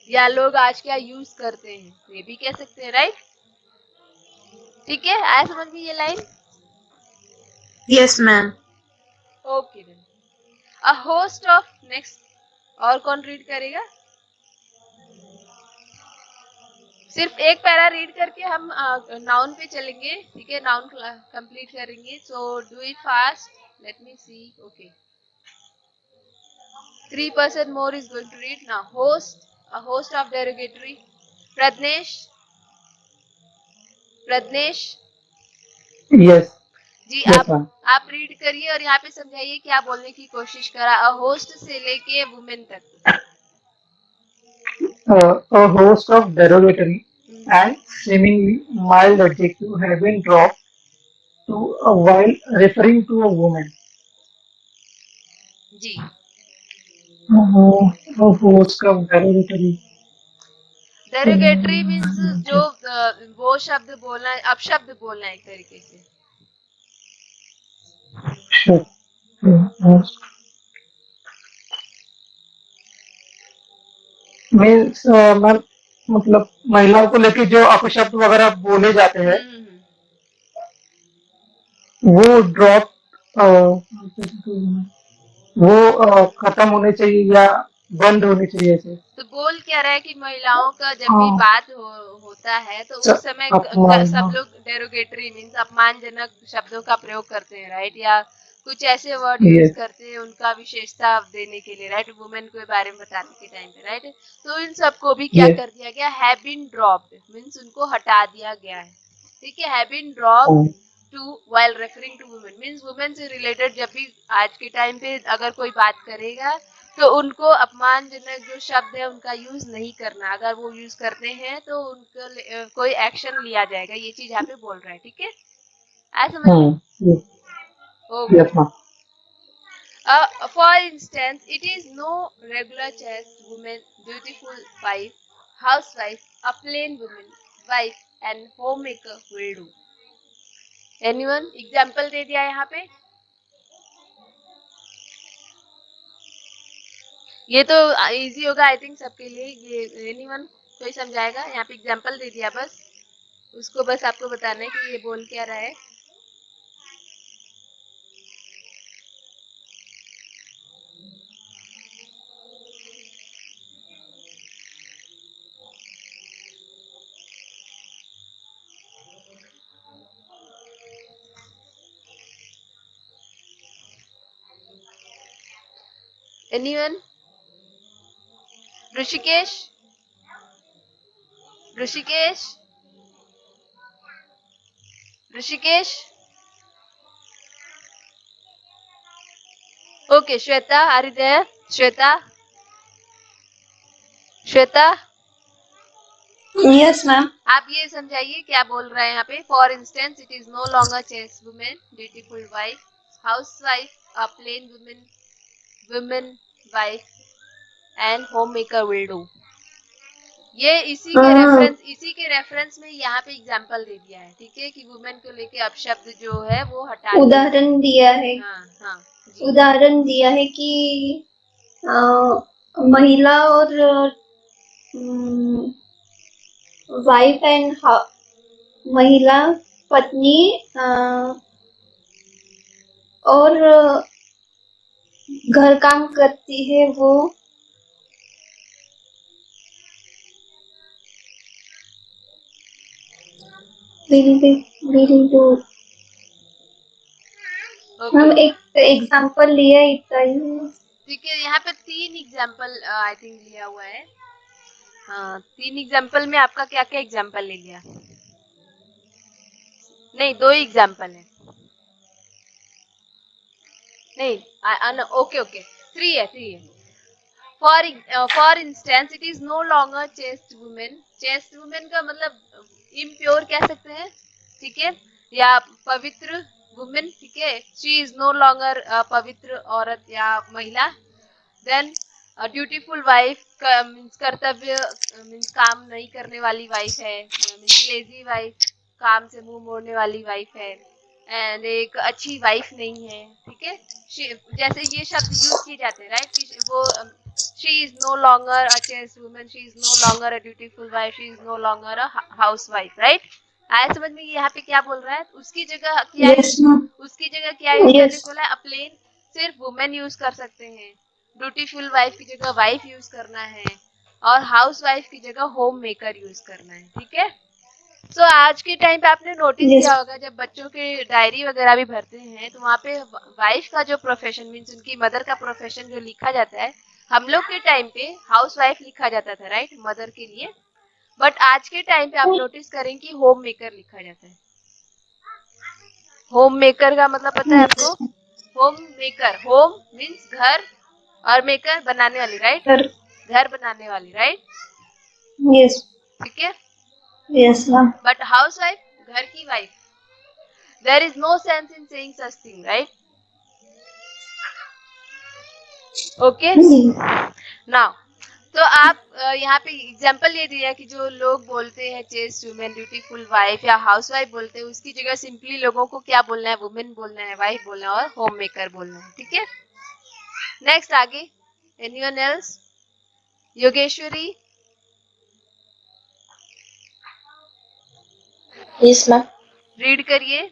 या लोग आज क्या यूज करते हैं ये भी कह सकते हैं, राइट। ठीक है, आया समझ में ये line? Yes, ma'am. Okay then, a host of, next और कौन रीड करेगा? सिर्फ एक पैरा रीड करके हम नाउन पे चलेंगे, ठीक है, नाउन कंप्लीट करेंगे। So do it fast, let me see, okay. 3% more is going to read now. Host, a host of derogatory. Pradnesh, Pradnesh, Yes. Ji Yes, ma'am. आप रीड करिए और यहाँ पे समझाइए क्या बोलने की कोशिश करा अ होस्ट से लेके वुमेन तक. A host of derogatory and seemingly mild adjectives have been dropped to while referring to a woman. जी. A host of derogatory. Derogatory means जो वो शब्द बोलना है, अपशब्द बोलना है एक तरीके से. Sure. Host means मैम मतलब महिलाओं को लेके जो अपशब्द वगैरह बोले जाते हैं वो ड्रॉप वो खत्म होने चाहिए या बंद होने चाहिए ऐसे. तो बोल क्या रहा है कि महिलाओं का जब भी हाँ. बात होता है तो उस समय अपमान, सब हाँ. लोग डेरोगेटरी मीन्स अपमानजनक शब्दों का प्रयोग करते हैं, राइट? या कुछ ऐसे वर्ड Yes. यूज करते हैं उनका विशेषता देने के लिए, राइट? वुमेन के बारे में बताने के टाइम पे, राइट? तो इन सबको भी क्या Yes. कर दिया गया, हैव बीन ड्रॉप्ड मीन्स उनको हटा दिया गया है. ठीक है, have been dropped to while referring to women means women से रिलेटेड जब भी आज के टाइम पे अगर कोई बात करेगा तो उनको अपमानजनक जो शब्द है उनका यूज नहीं करना. अगर वो यूज करते हैं तो उनको कोई एक्शन लिया जाएगा. ये चीज यहाँ पे बोल रहा है. ठीक है, आया समझ में? Yes. Okay. Yes, ma'am. For instance, it is no regular chaste woman, beautiful wife, housewife, a plain woman, wife and homemaker will do. Anyone? Example दे दिया यहाँ पे. ये तो इजी होगा आई थिंक सबके लिए. ये एनीवन कोई समझाएगा? यहाँ पे एग्जाम्पल दे दिया बस. उसको बस आपको बताना है कि ये बोल क्या रहा है. Anyone? Rishikesh? Rishikesh? Rishikesh? Okay, Shweta, are you there? Shweta? Shweta, Yes, ma'am. आप ये समझाइए क्या बोल रहा है यहाँ पे. For instance, it is no longer chaste women, beautiful wife, housewife, a plain women, women wife and homemaker will do. ये इसी के रेफरेंस में यहाँ पे एग्जाम्पल दे दिया है. ठीक है, कि वुमेन को लेके अपशब्द जो है वो हटा दिया. उदाहरण दिया है. हाँ हाँ जी. उदाहरण दिया है कि महिला और वाइफ एंड महिला पत्नी और घर काम करती है वो will do. हम ओके. एक एग्जांपल लिया इतना ही. ठीक है, यहाँ पे 3 एग्जाम्पल आई थिंक लिया हुआ है. हाँ, 3 एग्जाम्पल में आपका क्या क्या एग्जाम्पल ले लिया? नहीं, 2 एग्जाम्पल है. नहीं, ओके ओके, 3 है, 3 है. For instance, it is no longer chaste women. Chaste women का मतलब इम्प्योर कह सकते हैं. ठीक है, या पवित्र वुमेन. ठीक है, शी इज नो लॉन्गर पवित्र औरत या महिला. देन ड्यूटीफुल वाइफ मीन्स कर्तव्य मीन्स काम नहीं करने वाली वाइफ है. मीन्स लेजी वाइफ, काम से मुंह मोड़ने वाली वाइफ है. एंड एक अच्छी वाइफ नहीं है. ठीक है, जैसे ये शब्द यूज किए जाते हैं, राइट? वो she is no longer a chaste woman, she is no longer a beautiful wife, she is no longer a housewife, right? आया समझ में यहाँ पे क्या बोल रहा है? उसकी जगह क्या Yes, ma'am. उसकी जगह क्या यूज करने Yes. को बोला है? प्लेन सिर्फ वुमेन यूज कर सकते हैं. ब्यूटीफुल वाइफ की जगह वाइफ यूज करना है और हाउस वाइफ की जगह होम मेकर यूज करना है. ठीक है, तो आज के टाइम पे आपने नोटिस Yes. किया होगा जब बच्चों के डायरी वगैरह भी भरते हैं तो वहाँ पे वाइफ का जो प्रोफेशन मीन्स उनकी मदर का प्रोफेशन जो लिखा जाता है, हम लोग के टाइम पे हाउस वाइफ लिखा जाता था, राइट? मदर के लिए. बट आज के टाइम पे आप नोटिस करें कि होम मेकर लिखा जाता है. होम मेकर का मतलब पता है आपको? होम मेकर, होम मीन्स घर और मेकर बनाने वाली, राइट? Sir, घर बनाने वाली, राइट? yes, ठीक है. yes, ma'am. But house wife, घर की wife. There is no sense in saying such thing, right? Okay. Now तो आप यहाँ पे एग्जांपल ये दिया कि जो लोग बोलते हैं चेस्ट वुमेन, ब्यूटीफुल वाइफ या हाउस वाइफ बोलते हैं, उसकी जगह सिंपली लोगों को क्या बोलना है? वुमेन बोलना है, वाइफ बोलना है और होम मेकर बोलना है. ठीक है. नेक्स्ट आगे. Anyone else? Yogeshwari. Yes, ma'am. Read करिए.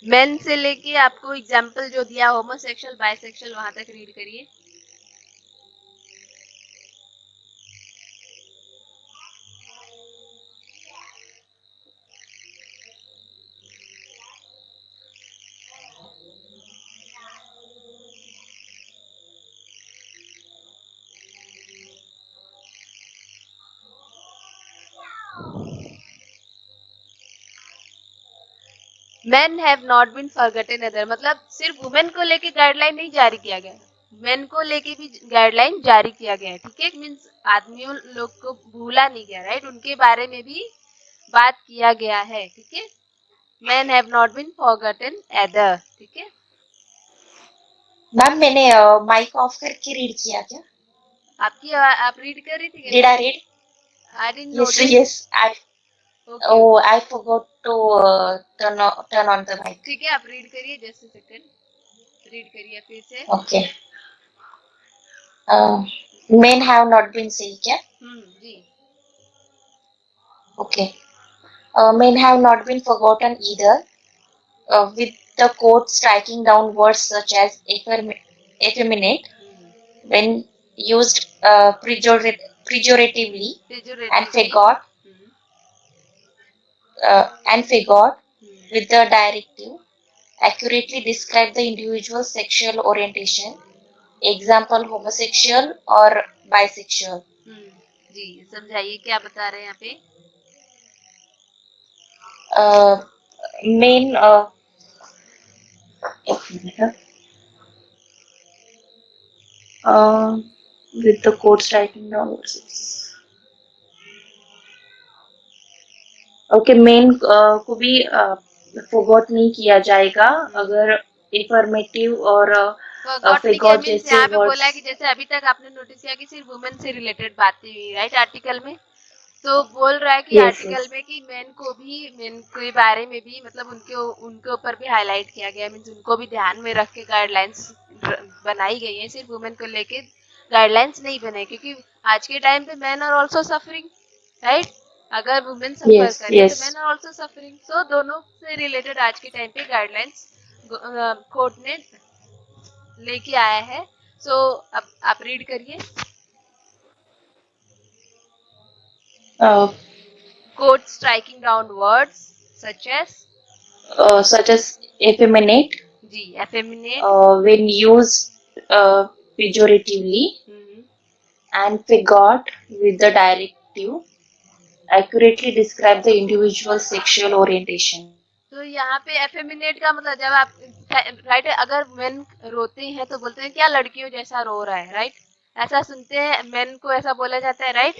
मेन से लेके आपको एग्जांपल जो दिया होमोसेक्सुअल, बाइसेक्सुअल, वहां तक रीड करिए. Men have not been forgotten other, मतलब सिर्फ वुमेन को लेके गाइडलाइन नहीं जारी किया गया, मेन को लेके भी गाइडलाइन जारी किया गया है. ठीक है. मीन्स आदमियों लोग को भूला नहीं गया, राइट? उनके बारे में भी बात किया गया है. ठीक है. Men have not been forgotten either. ठीक है. मैम मैंने माइक ऑफ करके रीड किया क्या? आपकी आप रीड कर रही थी Did क्या? I read? I didn't Yes, notice. yes. Okay. Oh, I forgot to turn on the mic. ठीक है. आप रीड करिए. Just a second. रीड करिए फिर से. Okay. Men have not been seen क्या? जी. Okay. Men have not been forgotten either. With the quote striking down words such as effeminate when used pejoratively and fagot with the directive accurately describe the individual's sexual orientation. Example homosexual or bisexual. जी. समझाइए क्या बता रहे हैं यहाँ पे? Men एक minute with the quote striking down words. Okay. Main को भी फोगोट नहीं किया जाएगा अगर इफर्मेटिव और फॉरगॉट नहीं किया फेगोट मीन्स जैसे यहाँ पे बोला है कि वर्ड्स. जैसे अभी तक आपने नोटिस किया कि सिर्फ वुमेन से रिलेटेड बातें हुई, राइट? आर्टिकल में तो बोल रहा है कि यस आर्टिकल यस में कि मेन के बारे में भी, मतलब उनके ऊपर भी हाईलाइट किया गया. मीन्स उनको भी ध्यान में रख के गाइडलाइंस बनाई गई है. सिर्फ वुमेन को लेके गाइडलाइंस नहीं बने, क्योंकि आज के टाइम पे man are also suffering, right? अगर वुमेन सफर यस कर रही है तो yes. Man are also suffering. So दोनों से रिलेटेड आज के टाइम पे गाइडलाइंस कोर्ट ने लेके आया है. सो अब आप रीड करिए. Quote striking down words such as effeminate ji effeminate. when used pejoratively and fagot with the directive accurately describe the individual's sexual orientation. तो यहाँ पे effeminate का मतलब जब आप राइट, अगर मेन रोते हैं तो बोलते हैं क्या लड़कियों जैसा रो रहा है, राइट? ऐसा सुनते हैं, मेन को ऐसा बोला जाता है, राइट?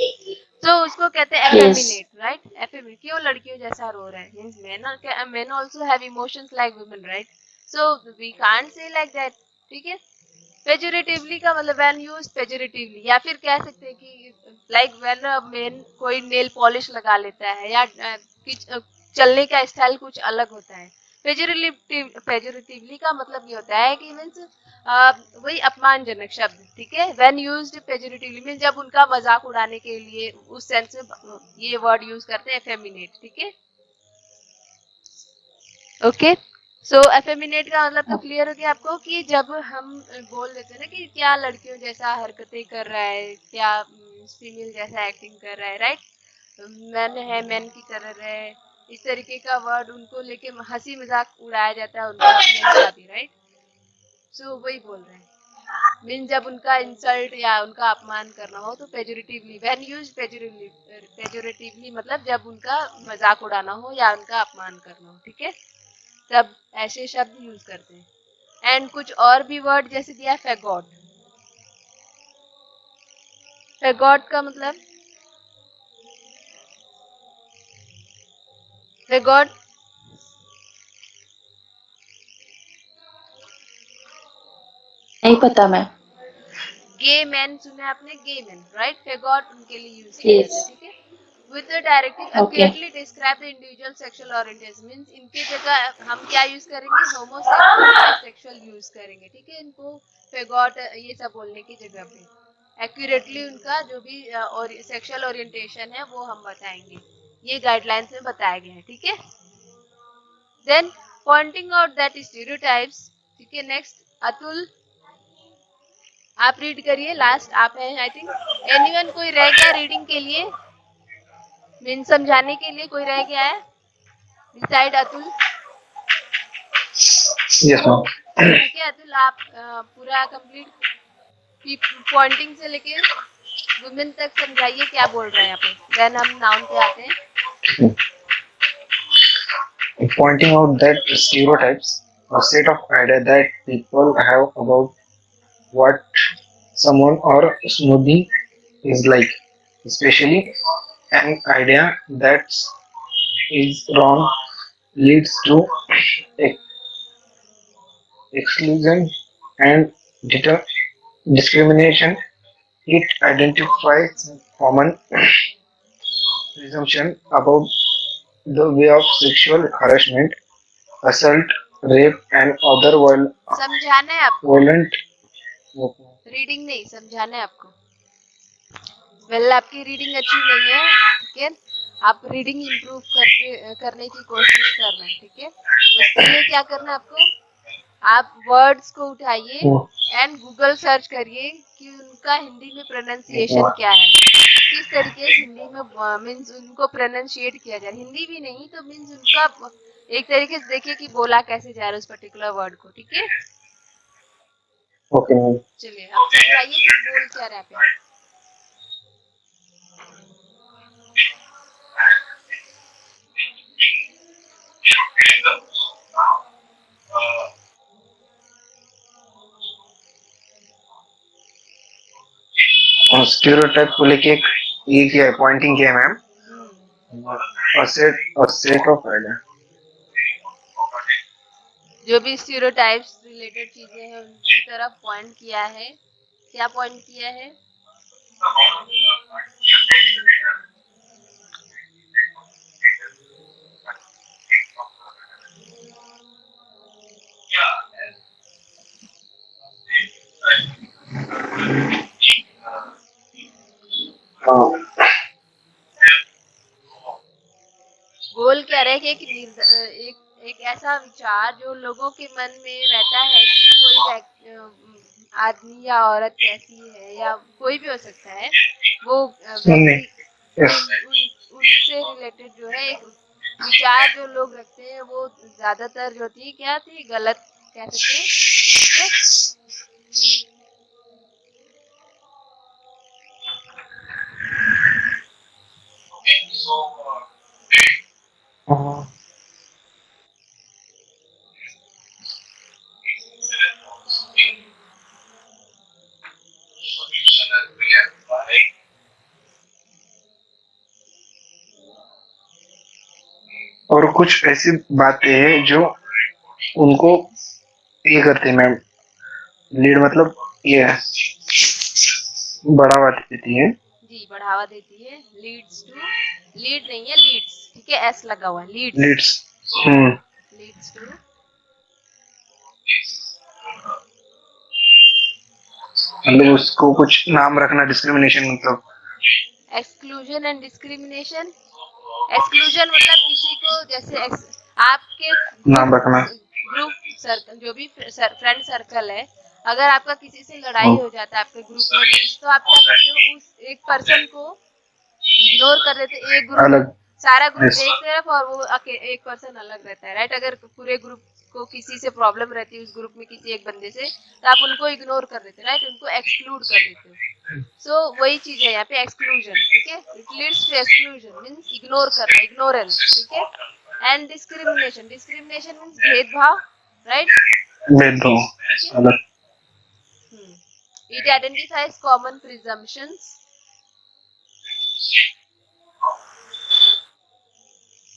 तो उसको कहते हैं Yes. effeminate, right? effeminate, क्यों लड़कियों जैसा रो रहा है? Means men also have emotions like women, right? So we can't say like that. ठीक है. पेजोरेटिवली का मतलब व्हेन यूज्ड पेजोरेटिवली, या फिर कह सकते हैं कि लाइक व्हेन मेन कोई नेल पॉलिश लगा लेता है या चलने का स्टाइल कुछ अलग होता है. पेजोरेटिवली का मतलब ये होता है कि मीन्स वही अपमानजनक शब्द. ठीक है. व्हेन यूज्ड पेजोरेटिवली मीन्स जब उनका मजाक उड़ाने के लिए उस सेंस में ये वर्ड यूज करते हैं फेमिनेट. ठीक है. ओके. सो एफेमिनेट का मतलब तो क्लियर हो गया आपको कि जब हम बोल देते हैं ना कि क्या लड़कियों जैसा हरकतें कर रहा है, क्या फीमेल जैसा एक्टिंग कर रहा है, राइट? मैन है मैन की तरह है, इस तरीके का वर्ड उनको लेके हंसी मजाक उड़ाया जाता है उनका मेन का भी, राइट? सो वही बोल रहे हैं. मीन जब उनका इंसल्ट या उनका अपमान करना हो तो पेजोरेटिवली, व्हेन यूज पेजोरेटिवली मतलब जब उनका मजाक उड़ाना हो या उनका अपमान करना हो, ठीक है, तब ऐसे शब्द यूज करते हैं। एंड कुछ और भी वर्ड जैसे दिया फेगॉट। फेगॉट का मतलब फेगॉट नहीं पता मैम। गे मैन सुना आपने, गे मैन, राइट? फेगॉट उनके लिए यूज किया जाता है, ठीक है। With the directive Okay. accurately describe the individual sexual orientation, means इनके जगह हम क्या यूज करेंगे, होमोसेक्सुअल, बाइसेक्सुअल यूज करेंगे, ठीक है, इनको फेगॉट ये सब बोलने की जगह पे एक्यूरेटली उनका जो भी और सेक्सुअल ओरिएंटेशन है वो हम बताएंगे। ये गाइडलाइंस में बताया गया है, ठीक है। Then pointing out that stereotypes, ठीक है। नेक्स्ट अतुल, आप रीड करिए, लास्ट आप हैं आई थिंक। एनीवन कोई रह गया रीडिंग के लिए, मीन समझाने के लिए कोई रह गया है डिसाइड अतुल? Yes, ma'am. ठीक है अतुल, आप पूरा कंप्लीट पॉइंटिंग से लेके वुमेन तक समझाइए क्या बोल रहे हैं यहाँ पे, देन हम नाउन पे आते हैं। Pointing out that stereotypes, a set of ideas that people have about what someone or smoothie is like, especially an idea that is wrong, leads to ex- exclusion and discrimination. It identifies common presumption about the way of sexual harassment, assault, rape, and other समझाना है आपको, violent. Reading नहीं समझाना है आपको। Well आपकी reading अच्छी नहीं है, ठीक है, आप रीडिंग इम्प्रूव करने की कोशिश करना है, ठीक है। उसके लिए क्या करना है आपको, आप वर्ड्स को उठाइए एंड गूगल सर्च करिए कि उनका हिंदी में प्रोनाउंसिएशन क्या है, किस तरीके से हिंदी में मीन्स उनको प्रोनाउंशिएट किया जाए। हिंदी भी नहीं तो मीन्स उनका एक तरीके से देखिए कि बोला कैसे जा रहा है उस पर्टिकुलर वर्ड को, ठीक है। Okay, ma'am. चलिए आप समझाइए कि बोल क्या रहे हैं। स्टीरियोटाइप को लेके एक ये किया है, पॉइंटिंग किया है मैम। सेट ऑफ आइडिया, जो भी स्टीरियोटाइप्स रिलेटेड चीजें हैं उनकी तरफ पॉइंट किया है। क्या पॉइंट किया है? बोल क्या रहे कि एक ऐसा विचार जो लोगों के मन में रहता है कि कोई आदमी या औरत कैसी है या कोई भी हो सकता है, वो व्यक्ति उनसे रिलेटेड जो है एक विचार जो लोग रखते हैं वो ज्यादातर जो थी क्या थी, गलत कह सकते हैं, ठीक है। और कुछ ऐसी बातें हैं जो उनको ये करते हैं मैम, लीड मतलब ये बढ़ावा देती है। जी बढ़ावा देती है, लीड्स टू, लीड नहीं है लीड्स, ठीक है, एस लगा हुआ है, लीड्स लीड्स टू, मतलब उसको कुछ नाम रखना, डिस्क्रिमिनेशन मतलब एक्सक्लूजन एंड डिस्क्रिमिनेशन। एक्सक्लूजन मतलब किसी को जैसे आपके नाम रखना, ग्रुप सर्कल जो भी फ्रेंड सर्कल है, अगर आपका किसी से लड़ाई हो जाता है आपके ग्रुप में, तो आप क्या करते हो, उस एक पर्सन को इग्नोर कर देते, एक ग्रुप अलग सारा ग्रुप एक तरफ और वो एक पर्सन अलग रहता है, राइट। अगर पूरे ग्रुप जिसको किसी से प्रॉब्लम रहती है उस ग्रुप में किसी एक बंदे से, तो आप उनको इग्नोर कर देते, राइट, उनको एक्सक्लूड कर देते हो। सो वही चीज है यहाँ पे एक्सक्लूजन, ठीक है, it leads to exclusion means ignore करना, इग्नोरेंस, ठीक है। एंड डिस्क्रिमिनेशन, डिस्क्रिमिनेशन मींस भेदभाव, राइट, भेदभाव अलग। It identifies common presumptions,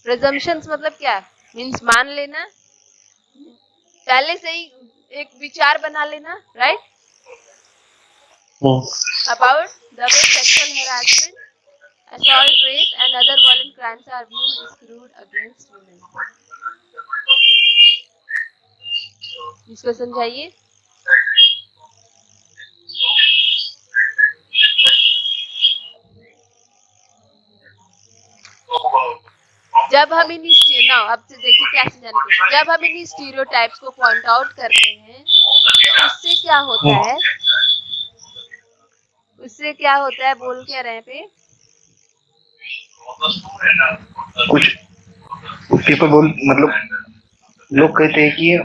presumptions मतलब क्या, मींस मान लेना, पहले से ही एक विचार बना लेना, right, about the way sexual harassment, assault, rape and other violent crimes are viewed, screwed against women. इसको समझाइए। जब हम इन अब से देखिए क्या समझाने की कोशिश, जब हम इन स्टीरियोटाइप्स को पॉइंट आउट करते हैं तो उससे क्या होता है, उससे क्या होता है, बोल क्या रहे पे, कुछ पीपल बोल मतलब लोग कहते हैं कि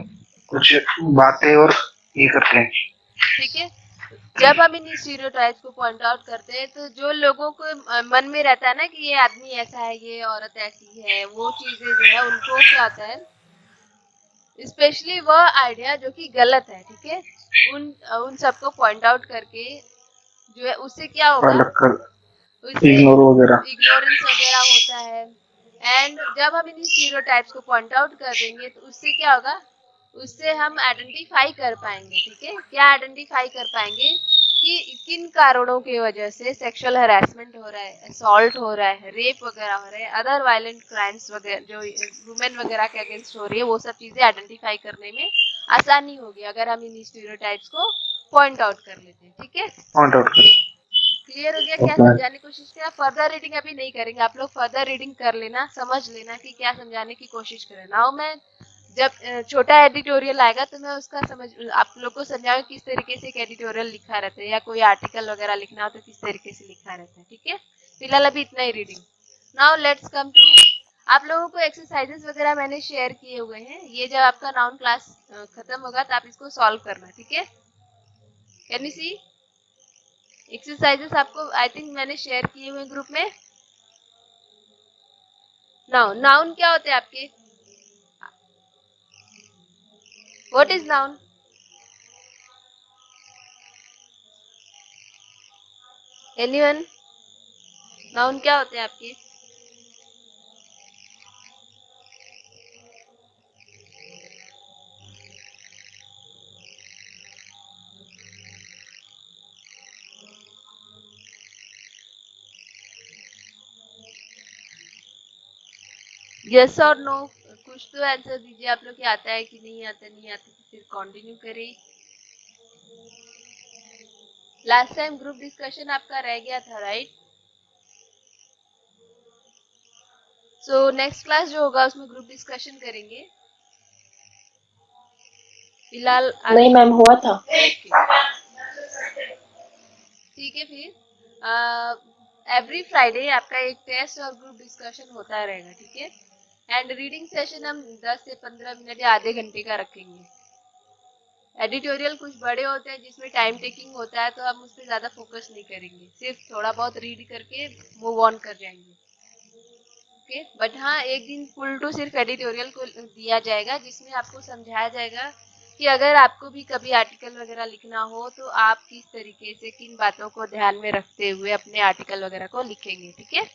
कुछ बातें और ये करते हैं, ठीक है। जब हम इन स्टीरियोटाइप्स को पॉइंट आउट करते हैं तो जो लोगों को मन में रहता है ना कि ये आदमी ऐसा है, ये औरत ऐसी है, वो चीजें जो है उनको क्या आता है, स्पेशली वह आइडिया जो कि गलत है, ठीक है, उन सबको पॉइंट आउट करके जो है उससे क्या होगा, उससे इग्नोरेंस वगैरह होता है। एंड जब हम इन स्टीरियोटाइप्स को पॉइंट आउट कर देंगे तो उससे क्या होगा, उससे हम आइडेंटिफाई कर पाएंगे, ठीक है, क्या आइडेंटिफाई कर पाएंगे कि किन कारणों की वजह से सेक्सुअल हरासमेंट हो रहा है, असॉल्ट हो रहा है, रेप वगैरह हो रहा है, अदर वायलेंट क्राइम्स वगैरह जो वुमेन वगैरह के अगेंस्ट हो रही है, वो सब चीजें आइडेंटिफाई करने में आसानी होगी अगर हम इन स्टीरियोटाइप्स को पॉइंट आउट कर लेते हैं, ठीक है। पॉइंट आउट करें। क्लियर हो गया क्या समझाने की कोशिश किया। फर्दर रीडिंग अभी नहीं करेंगे, आप लोग फर्दर रीडिंग कर लेना, समझ लेना कि क्या समझाने की कोशिश करें। नाउ मैं जब छोटा एडिटोरियल आएगा तो मैं उसका आप लोग को समझाऊंगा किस तरीके से एक एडिटोरियल लिखा रहता है, या कोई आर्टिकल वगैरह लिखना हो तो किस तरीके से लिखा रहता है, ठीक है। फिलहाल अभी इतना ही reading. Now let's come to, आप लोगों को एक्सरसाइजेस वगैरह मैंने शेयर किए हुए हैं, ये जब आपका नाउन क्लास खत्म होगा तो आप इसको सॉल्व करना, ठीक है। कैन यू सी एक्सरसाइजेस आपको आई थिंक मैंने शेयर किए हुए ग्रुप में। नाउन, नाउन क्या होते हैं आपके, what is noun, anyone, noun क्या होते हैं आपके, यस और नो, कुछ तो आंसर दीजिए आप लोग, आता है कि नहीं आता, नहीं आता तो फिर कंटिन्यू करें। लास्ट टाइम ग्रुप डिस्कशन आपका रह गया था, राइट। सो नेक्स्ट क्लास जो होगा उसमें ग्रुप डिस्कशन करेंगे। फिलहाल नहीं मैम, हुआ था। ठीक है, फिर एवरी फ्राइडे आपका एक टेस्ट और ग्रुप डिस्कशन होता रहेगा, ठीक है। एंड रीडिंग सेशन हम 10 से 15 मिनट या आधे घंटे का रखेंगे। एडिटोरियल कुछ बड़े होते हैं जिसमें टाइम टेकिंग होता है, तो हम उस पर ज्यादा फोकस नहीं करेंगे, सिर्फ थोड़ा बहुत रीड करके मूव ऑन कर जाएंगे, ओके। बट हाँ, एक दिन फुल टू सिर्फ एडिटोरियल को दिया जाएगा जिसमें आपको समझाया जाएगा कि अगर आपको भी कभी आर्टिकल वगैरह लिखना हो तो आप किस तरीके से किन बातों को ध्यान में रखते हुए अपने आर्टिकल वगैरह को लिखेंगे, ठीक है।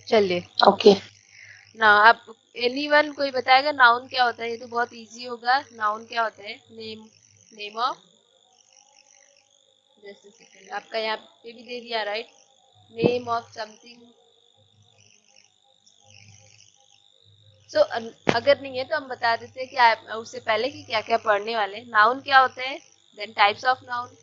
चलिए, ओके। ना आप एनीवन कोई बताएगा नाउन क्या होता है, ये तो बहुत इजी होगा। नाउन क्या होता है, name, name of, just a second, आपका यहाँ पे भी दे दिया, राइट, नेम ऑफ समथिंग। सो अगर नहीं है तो हम बता देते हैं कि आप उससे पहले कि क्या क्या पढ़ने वाले। नाउन क्या होते हैं, देन टाइप्स ऑफ नाउन,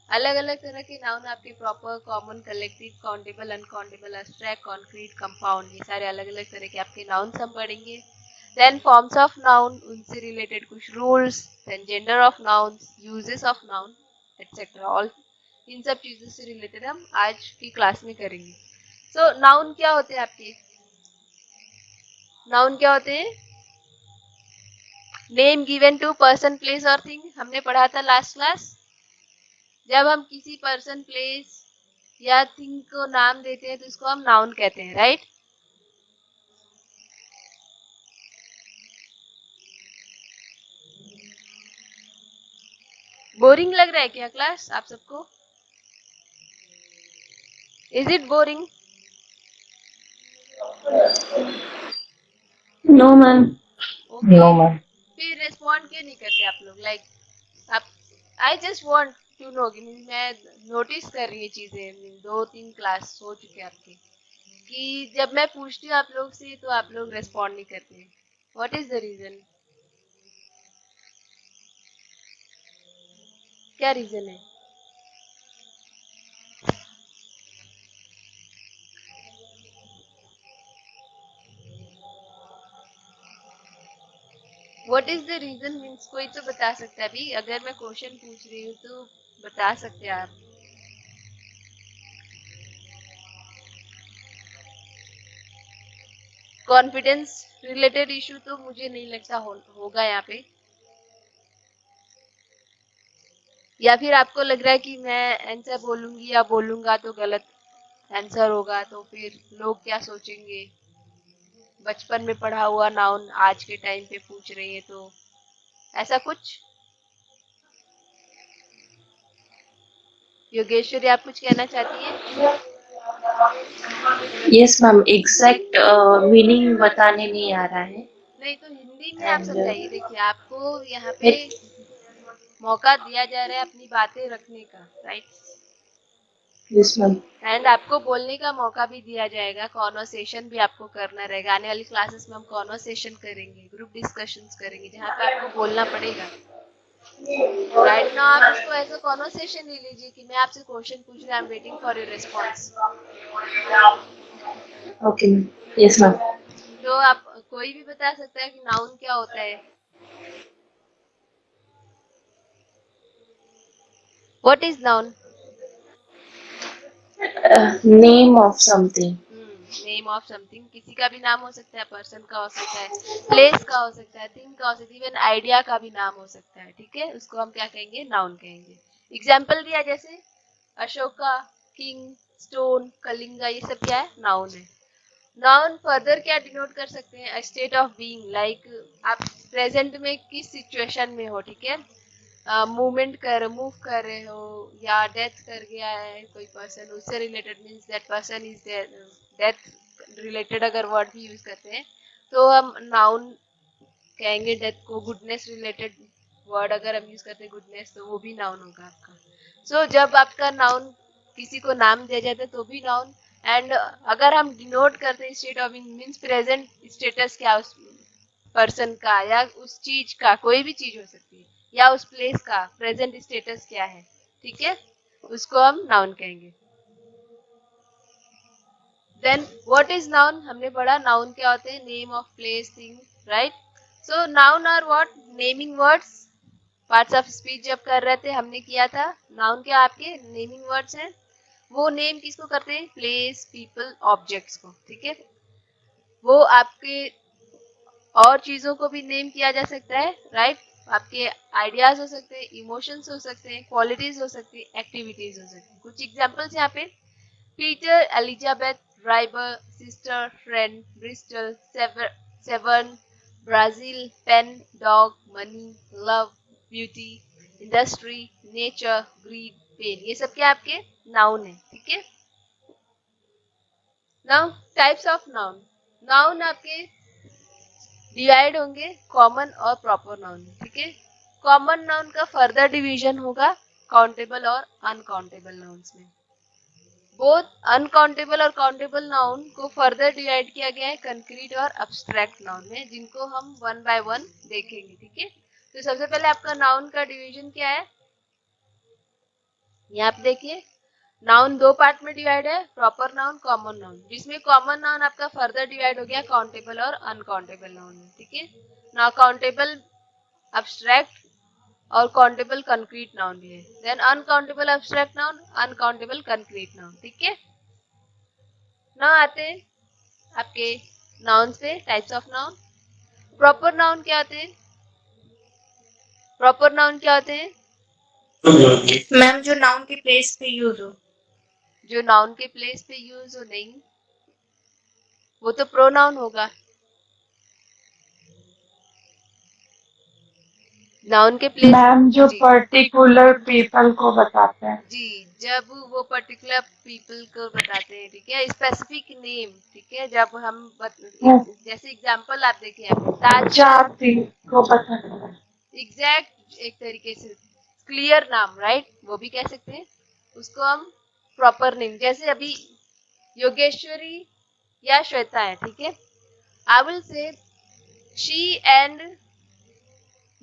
अलग अलग तरह के नाउन आपके, proper, common, collective, countable, uncountable, abstract, concrete, compound, ये सारे अलग अलग तरह के आपके नाउन हम पढ़ेंगे। देन फॉर्म्स ऑफ नाउन, उनसे रिलेटेड कुछ rules, then gender of noun, uses of noun etcetera, all इन सब चीजों से रिलेटेड हम आज की क्लास में करेंगे। सो नाउन क्या होते हैं आपके, नाउन क्या होते हैं, name given to person place और थिंग हमने पढ़ा था लास्ट क्लास। जब हम किसी पर्सन प्लेस या थिंग को नाम देते हैं तो इसको हम नाउन कहते हैं, राइट। बोरिंग लग रहा है क्या क्लास आप सबको? Is it boring? No ma'am. No, ma'am. फिर रेस्पॉन्ड क्यों नहीं करते आप लोग? लाइक आप, I just want to know कि मैं नोटिस कर रही है चीजें, 2-3 क्लास हो चुके आपके, कि जब मैं पूछती हूँ आप लोग से तो आप लोग रेस्पॉन्ड नहीं करते। What is the reason? क्या रीजन है? What is the reason means कोई तो बता सकता है। अभी अगर मैं क्वेश्चन पूछ रही हूँ तो बता सकते हैं आप। कॉन्फिडेंस रिलेटेड इशू तो मुझे नहीं लगता होगा यहाँ पे, या फिर आपको लग रहा है कि मैं आंसर बोलूंगी या बोलूंगा तो गलत आंसर होगा, तो फिर लोग क्या सोचेंगे। बचपन में पढ़ा हुआ नाउन आज के टाइम पे पूछ रही है, तो ऐसा कुछ। योगेश्वरी आप कुछ कहना चाहती है? यस मैम, एग्जैक्ट मीनिंग बताने नहीं आ रहा है। नहीं तो हिंदी में आप एंड समझाइए। देखिए आपको यहाँ पे मौका दिया जा रहा है अपनी बातें रखने का, राइट। Yes ma'am. एंड आपको बोलने का मौका भी दिया जाएगा, कॉन्वर्सेशन भी आपको करना रहेगा। आने वाली क्लासेस में हम कॉन्वर्सेशन करेंगे, ग्रुप डिस्कशंस करेंगे, जहाँ पे आपको बोलना पड़ेगा। राइट नाउ आप इसको ऐसा कॉन्वर्सेशन ले लीजिए कि मैं आपसे क्वेश्चन पूछ रहा, आई am waiting for your response. Okay ma'am. Yes ma'am. तो आप कोई भी बता सकता है कि नाउन क्या होता है? What is noun? Name of something. Name of something. किसी का भी नाम हो सकता है, पर्सन का हो सकता है, प्लेस का हो सकता है, थिंग का हो सकता है, इवन आइडिया का भी नाम हो सकता है, ठीक है। उसको हम क्या कहेंगे? नाउन कहेंगे। एग्जाम्पल दिया जैसे अशोका, किंग, स्टोन, कलिंगा, ये सब क्या है? नाउन है। नाउन फर्दर क्या डिनोट कर सकते हैं? स्टेट ऑफ बीइंग, लाइक आप प्रेजेंट में किस सिचुएशन में हो, ठीक है। मूव कर रहे हो, या डेथ कर गया है कोई पर्सन, उससे related means that person is death related अगर वर्ड भी यूज करते हैं तो हम नाउन कहेंगे डेथ को। गुडनेस रिलेटेड वर्ड अगर हम यूज करते हैं गुडनेस, तो वो भी नाउन होगा आपका। सो जब आपका नाउन किसी को नाम दिया जाता है तो भी नाउन। एंड अगर हम डिनोट करते हैं state of being means present status क्या उस पर्सन का या उस चीज का, कोई भी चीज हो सकती है, या उस प्लेस का प्रेजेंट स्टेटस क्या है, ठीक है, उसको हम नाउन कहेंगे। Then what is noun? हमने पढ़ा नाउन क्या होते हैं? Name of place, thing, right. So noun are what? Naming words. Parts of speech जब कर रहे थे हमने किया था, नाउन क्या आपके? नेमिंग वर्ड्स हैं। वो नेम किसको करते हैं? प्लेस, पीपल, ऑब्जेक्ट्स को, ठीक है। वो आपके और चीजों को भी नेम किया जा सकता है, राइट। आपके आइडियाज हो सकते हैं, इमोशंस हो सकते हैं, क्वालिटीज हो सकती है, एक्टिविटीज हो सकती है। कुछ एग्जांपल्स यहाँ पे: Peter, Elizabeth, driver, sister, friend, Bristol, seven, Brazil, pen, dog, money, love, beauty, industry, nature, greed, pen, ये सब क्या आपके नाउन है, ठीक है। Now types of noun. Noun आपके डिवाइड होंगे कॉमन और प्रॉपर नाउन, ठीक है। कॉमन नाउन का फर्दर डिवीजन होगा काउंटेबल और अनकाउंटेबल नाउन्स में। बोथ अनकाउंटेबल और काउंटेबल नाउन को फर्दर डिवाइड किया गया है कंक्रीट और अब्स्ट्रैक्ट नाउन में, जिनको हम वन बाय वन देखेंगे, ठीक है। तो सबसे पहले आपका नाउन का डिवीजन क्या है, यहाँ पे देखिए। नाउन दो पार्ट में डिवाइड है, प्रॉपर नाउन, कॉमन नाउन, जिसमें कॉमन नाउन आपका फर्दर डिवाइड हो गया काउंटेबल और अनकाउंटेबल नाउन में, ठीक है। नाउ काउंटेबल अब्स्ट्रैक्ट और काउंटेबल कंक्रीट नाउन भी है। Then uncountable abstract noun, uncountable concrete noun, ठीक है। नाउ आते हैं आपके नाउन्स पे, types of noun. Proper noun क्या होते हैं? प्रॉपर नाउन क्या होते हैं? मैम जो नाउन के प्लेस पे यूज हो। जो नाउन के प्लेस पे यूज हो, नहीं, वो तो प्रोनाउन होगा। नाउन के प्लेस, मैम जो जी पर्टिकुलर पीपल को बताते हैं। जी, जब वो पर्टिकुलर पीपल को बताते हैं, ठीक है, स्पेसिफिक नेम, ठीक है, जब हम जैसे एग्जांपल आप देखिए यहाँ पे ताज, जाति को बताते हैं। एग्जैक्ट एक तरीके से क्लियर नाम, राइट, वो भी कह सकते हैं उसको हम प्रॉपर नेम। जैसे अभी योगेश्वरी या श्वेता है, ठीक है, I will say she and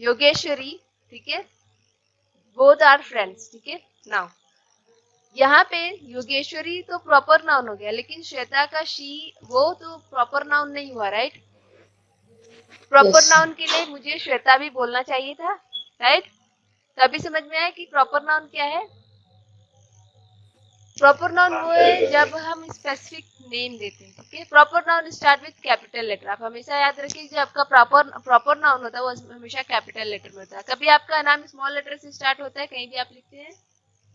Yogeshwari, ठीक है, बोथ आर फ्रेंड्स, ठीक है। नाउ यहाँ पे योगेश्वरी तो प्रॉपर नाउन हो गया, लेकिन श्वेता का शी वो तो प्रॉपर नाउन नहीं हुआ, राइट। प्रॉपर नाउन के लिए मुझे श्वेता भी बोलना चाहिए था, राइट। तभी समझ में आया कि प्रॉपर नाउन क्या है। प्रॉपर नाउन वो है जब हम स्पेसिफिक नेम देते हैं, ठीक है। Proper noun start with capital letter. आप हमेशा याद रखिए जो आपका प्रॉपर नाउन होता है वो हमेशा कैपिटल लेटर में होता है। कभी आपका नाम स्मॉल लेटर से स्टार्ट होता है, कहीं भी आप लिखते हैं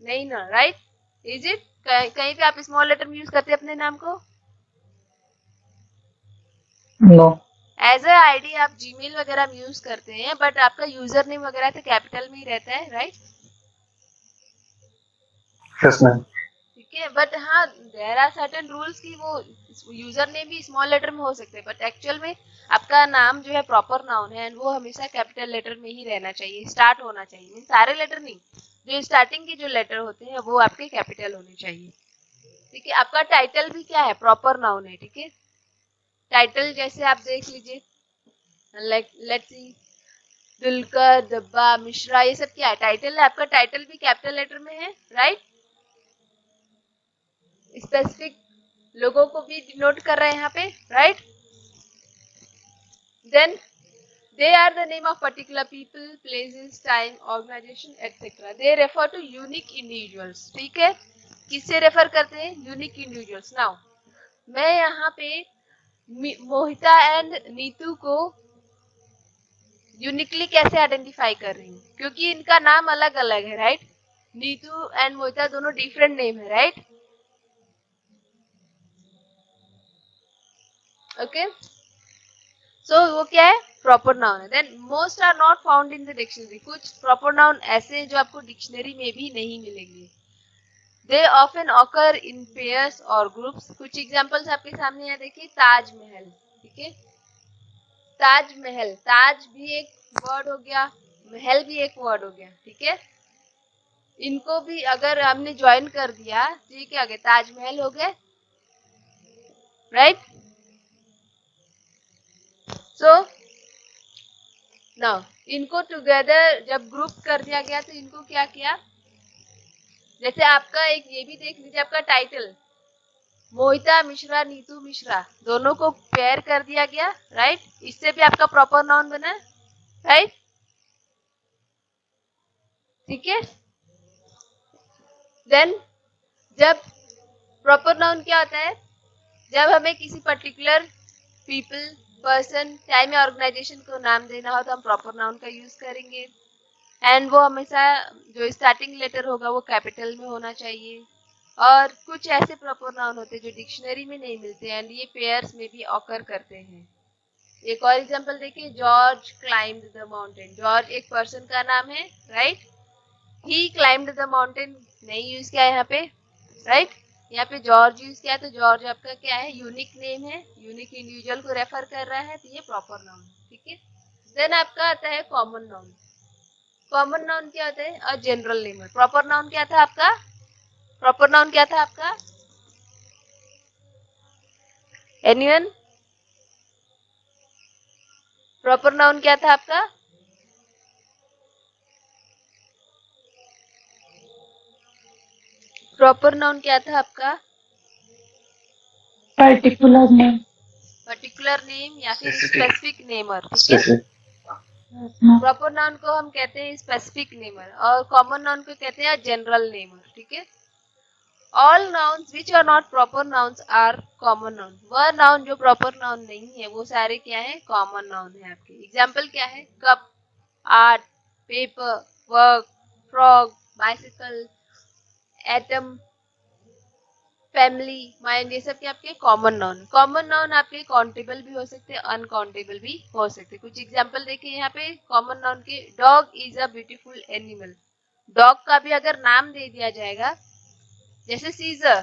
नहीं ना, राइट, इज इट? कहीं पे आप स्मॉल लेटर में यूज करते हैं अपने नाम को? नो। एज ए आईडी आप जीमेल वगैरह में यूज करते हैं, बट आपका यूजर नेम वगैरह तो कैपिटल में ही रहता है, राइट। Yes ma'am. ठीक है, बट हाँ, देयर आर सर्टेन रूल्स कि वो यूजर नेम भी स्मॉल लेटर में हो सकते हैं, बट एक्चुअल में आपका नाम जो है प्रॉपर नाउन है, वो हमेशा कैपिटल लेटर में ही रहना चाहिए, स्टार्ट होना चाहिए। मीन सारे लेटर नहीं, जो स्टार्टिंग के जो लेटर होते हैं वो आपके कैपिटल होने चाहिए, ठीक है। आपका टाइटल भी क्या है? प्रॉपर नाउन है, ठीक है। टाइटल जैसे आप देख लीजिए, लाइक लेट्स सी, दुलकर, दब्बा, मिश्रा, ये सब क्या है? टाइटल है। आपका टाइटल भी कैपिटल लेटर में है, राइट। स्पेसिफिक लोगों को भी डिनोट कर रहे हैं यहाँ पे, right. Then they are the name of particular people, places, time, organization, etc. they refer to unique individuals, ठीक है। किससे रेफर करते हैं? Unique individuals. नाउ मैं यहाँ पे मोहिता एंड नीतू को यूनिकली कैसे आइडेंटिफाई कर रही हूँ? क्योंकि इनका नाम अलग अलग है, राइट। नीतू एंड मोहिता दोनों डिफरेंट नेम है, राइट। ओके, सो वो क्या है? प्रॉपर नाउन है। Then most are not found in the dictionary. कुछ प्रॉपर नाउन ऐसे हैं जो आपको डिक्शनरी में भी नहीं मिलेंगे। They often occur in pairs और ग्रुप्स। कुछ एग्जांपल्स आपके सामने यहाँ देखिए, ताजमहल, ठीक है, ताजमहल, ताज भी एक वर्ड हो गया, महल भी एक वर्ड हो गया, ठीक है। इनको भी अगर हमने ज्वाइन कर दिया तो ये क्या हो गया? ताजमहल हो गए, राइट। सो नाउ इनको टुगेदर जब ग्रुप कर दिया गया तो इनको क्या किया? जैसे आपका एक ये भी देख लीजिए, आपका टाइटल मोहिता मिश्रा, नीतू मिश्रा, दोनों को पेयर कर दिया गया, राइट। इससे भी आपका प्रॉपर नाउन बना, राइट, ठीक है। देन जब प्रॉपर नाउन क्या होता है? जब हमें किसी पर्टिकुलर पीपल, पर्सन, टाइम या ऑर्गेनाइजेशन को नाम देना हो तो हम प्रॉपर नाउन का यूज करेंगे, एंड वो हमेशा जो स्टार्टिंग लेटर होगा वो कैपिटल में होना चाहिए। और कुछ ऐसे प्रॉपर नाउन होते हैं जो डिक्शनरी में नहीं मिलते एंड ये पेयर्स में भी ऑकर करते हैं। एक और एग्जांपल देखिए, George climbed the mountain. George एक पर्सन का नाम है, right. He climbed the mountain नहीं यूज किया यहाँ पे, राइट। यहाँ पे जॉर्ज यूज किया, तो जॉर्ज आपका क्या है? यूनिक नेम है, यूनिक इंडिविजुअल को रेफर कर रहा है, तो ये प्रॉपर नाउन है, ठीक है। देन आपका आता है कॉमन नाउन। कॉमन नाउन क्या होता है? और जनरल नेम। प्रॉपर नाउन क्या था आपका? प्रॉपर नाउन क्या था आपका? एनीवन? प्रॉपर नाउन क्या था आपका? प्रॉपर नाउन क्या था आपका? Particular name. पर्टिकुलर नेम या फिर Specific. स्पेसिफिक नेमर, ठीक है। Specific. प्रॉपर नाउन को हम कहते हैं स्पेसिफिक नेमर और कॉमन नाउन को कहते हैं जनरल नेमर, ठीक है। All nouns which are not proper nouns are common noun. वह नाउन जो प्रॉपर नाउन नहीं है वो सारे क्या है? कॉमन नाउन है आपके। एग्जाम्पल क्या है? Cup, art, paper, work, frog, bicycle, atom, family, mind, ये सब के आपके कॉमन नाउन। कॉमन नाउन आपके काउंटेबल भी हो सकते हैं, अनकाउंटेबल भी हो सकते हैं। कुछ एग्जांपल देखिए यहाँ पे कॉमन नाउन के। Dog is a beautiful animal. Dog का भी अगर नाम दे दिया जाएगा, जैसे Caesar,